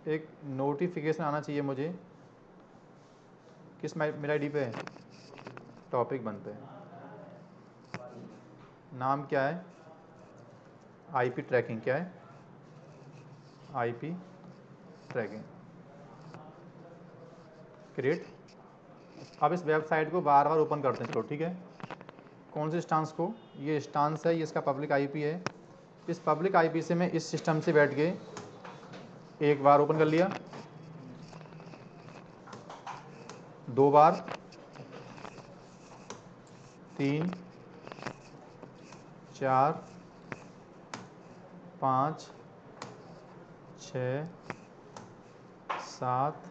Speaker 1: एक नोटिफिकेशन आना चाहिए मुझे, किस मेल आईडी पे, टॉपिक 1 पे, नाम क्या है, आईपी ट्रैकिंग, क्या है, आईपी ट्रैकिंग, क्रिएट। अब इस वेबसाइट को बार बार ओपन करते हैं, चलो ठीक है। कौन से स्टांस को, ये स्टांस है, ये इसका पब्लिक आईपी है, इस पब्लिक आईपी से मैं इस सिस्टम से बैठ के एक बार ओपन कर लिया, 2 बार, 3, 4, 5, 6, 7,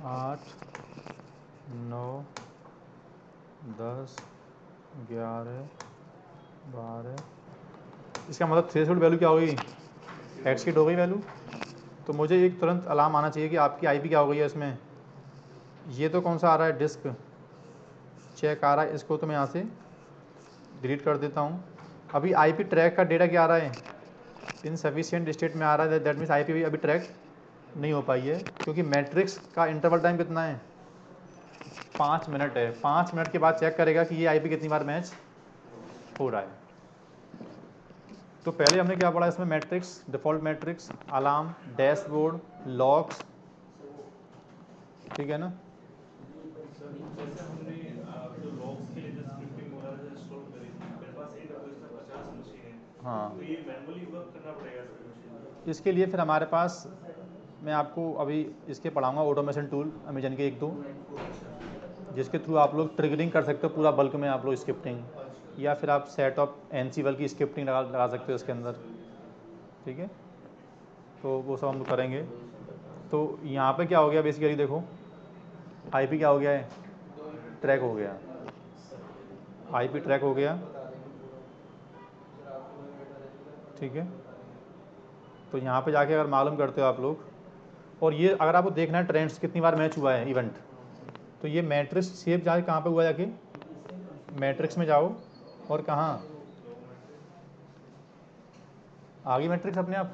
Speaker 1: 8, 9, 10, 11, 12, इसका मतलब थ्रेशोल्ड वैल्यू क्या हो गई, एक्ससीड हो गई वैल्यू। तो मुझे एक तुरंत अलार्म आना चाहिए कि आपकी आईपी क्या हो गई है इसमें। ये तो कौन सा आ रहा है, डिस्क चेक आ रहा है, इसको तो मैं यहाँ से डिलीट कर देता हूँ। अभी आईपी ट्रैक का डेटा क्या आ रहा है, इनसफिशिएंट स्टेट में आ रहा है, दैट मीन्स आईपी अभी ट्रैक नहीं हो पाई है, क्योंकि मैट्रिक्स का इंटरवल टाइम कितना है, 5 मिनट है। 5 मिनट के बाद चेक करेगा कि ये आईपी कितनी बार मैच हो रहा है। तो पहले हमने क्या पढ़ा इसमें, matrix, default matrix, alarm, dashboard, logs, ठीक है ना।
Speaker 5: सर जैसे हमने जो लॉग्स के लिए जो स्क्रिप्टिंग वगैरह जो इंस्टॉल करी थी, मेरे पास AWS में 50 मशीन है,
Speaker 1: हाँ,
Speaker 5: तो ये मैनुअली वर्क करना पड़ेगा सभी मशीन में।
Speaker 1: इसके लिए फिर हमारे पास, मैं आपको अभी इसके पढ़ाऊँगा ऑटोमेशन टूल अमेजन के 1-2, जिसके थ्रू आप लोग ट्रिगरिंग कर सकते हो पूरा बल्क में आप लोग स्क्रिप्टिंग, या फिर आप सेट ऑफ एनसीबल की स्क्रिप्टिंग लगा सकते हो इसके अंदर, ठीक है। तो वो सब हम लोग करेंगे। तो यहाँ पे क्या हो गया बेसिकली, देखो आईपी क्या हो गया है, ट्रैक हो गया, आईपी ट्रैक हो गया,
Speaker 2: बता देंगे पूरा, फिर आप सुबह बैठा रहेगा,
Speaker 1: ठीक है।
Speaker 2: बता देंगे।
Speaker 1: तो यहाँ पे जाके अगर मालूम करते हो आप लोग, और ये अगर आपको देखना है ट्रेंड्स कितनी बार मैच हुआ है इवेंट, तो ये मैट्रिक्स शेप जाके कहाँ पे हुआ, जाके मैट्रिक्स में जाओ, और कहाँ आगे मैट्रिक्स अपने आप,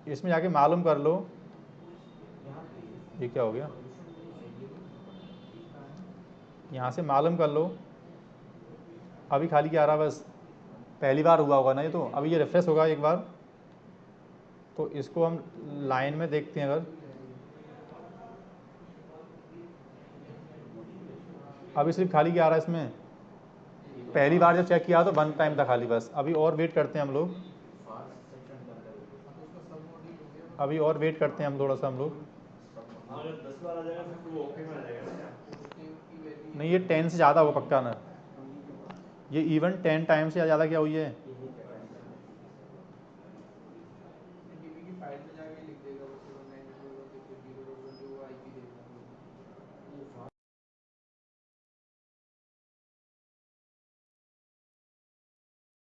Speaker 1: इसमें जाके मालूम कर लो। ये क्या हो गया, यहाँ से मालूम कर लो। अभी खाली क्या आ रहा, बस पहली बार हुआ होगा ना ये, तो अभी ये रिफ्रेश होगा एक बार, तो इसको हम लाइन में देखते हैं। अगर अभी सिर्फ खाली क्या आ रहा है इसमें, पहली बार जब चेक किया तो 1 टाइम था खाली, बस अभी और वेट करते हैं हम लोग,
Speaker 2: तो उसका सब मॉड्यूल हो गया बस।
Speaker 1: अभी और वेट करते हैं हम थोड़ा सा हम लोग।
Speaker 5: अगर 10 बार आ जाएगा फिर वो ओके में आ जाएगा ना।
Speaker 2: उसकी की वैल्यू
Speaker 1: नहीं, ये 10 से ज़्यादा होगा पक्का ना, ये इवेंट 10 टाइम से ज़्यादा क्या हुई है।
Speaker 2: डीबी की फाइल में जाके लिख देगा बस वो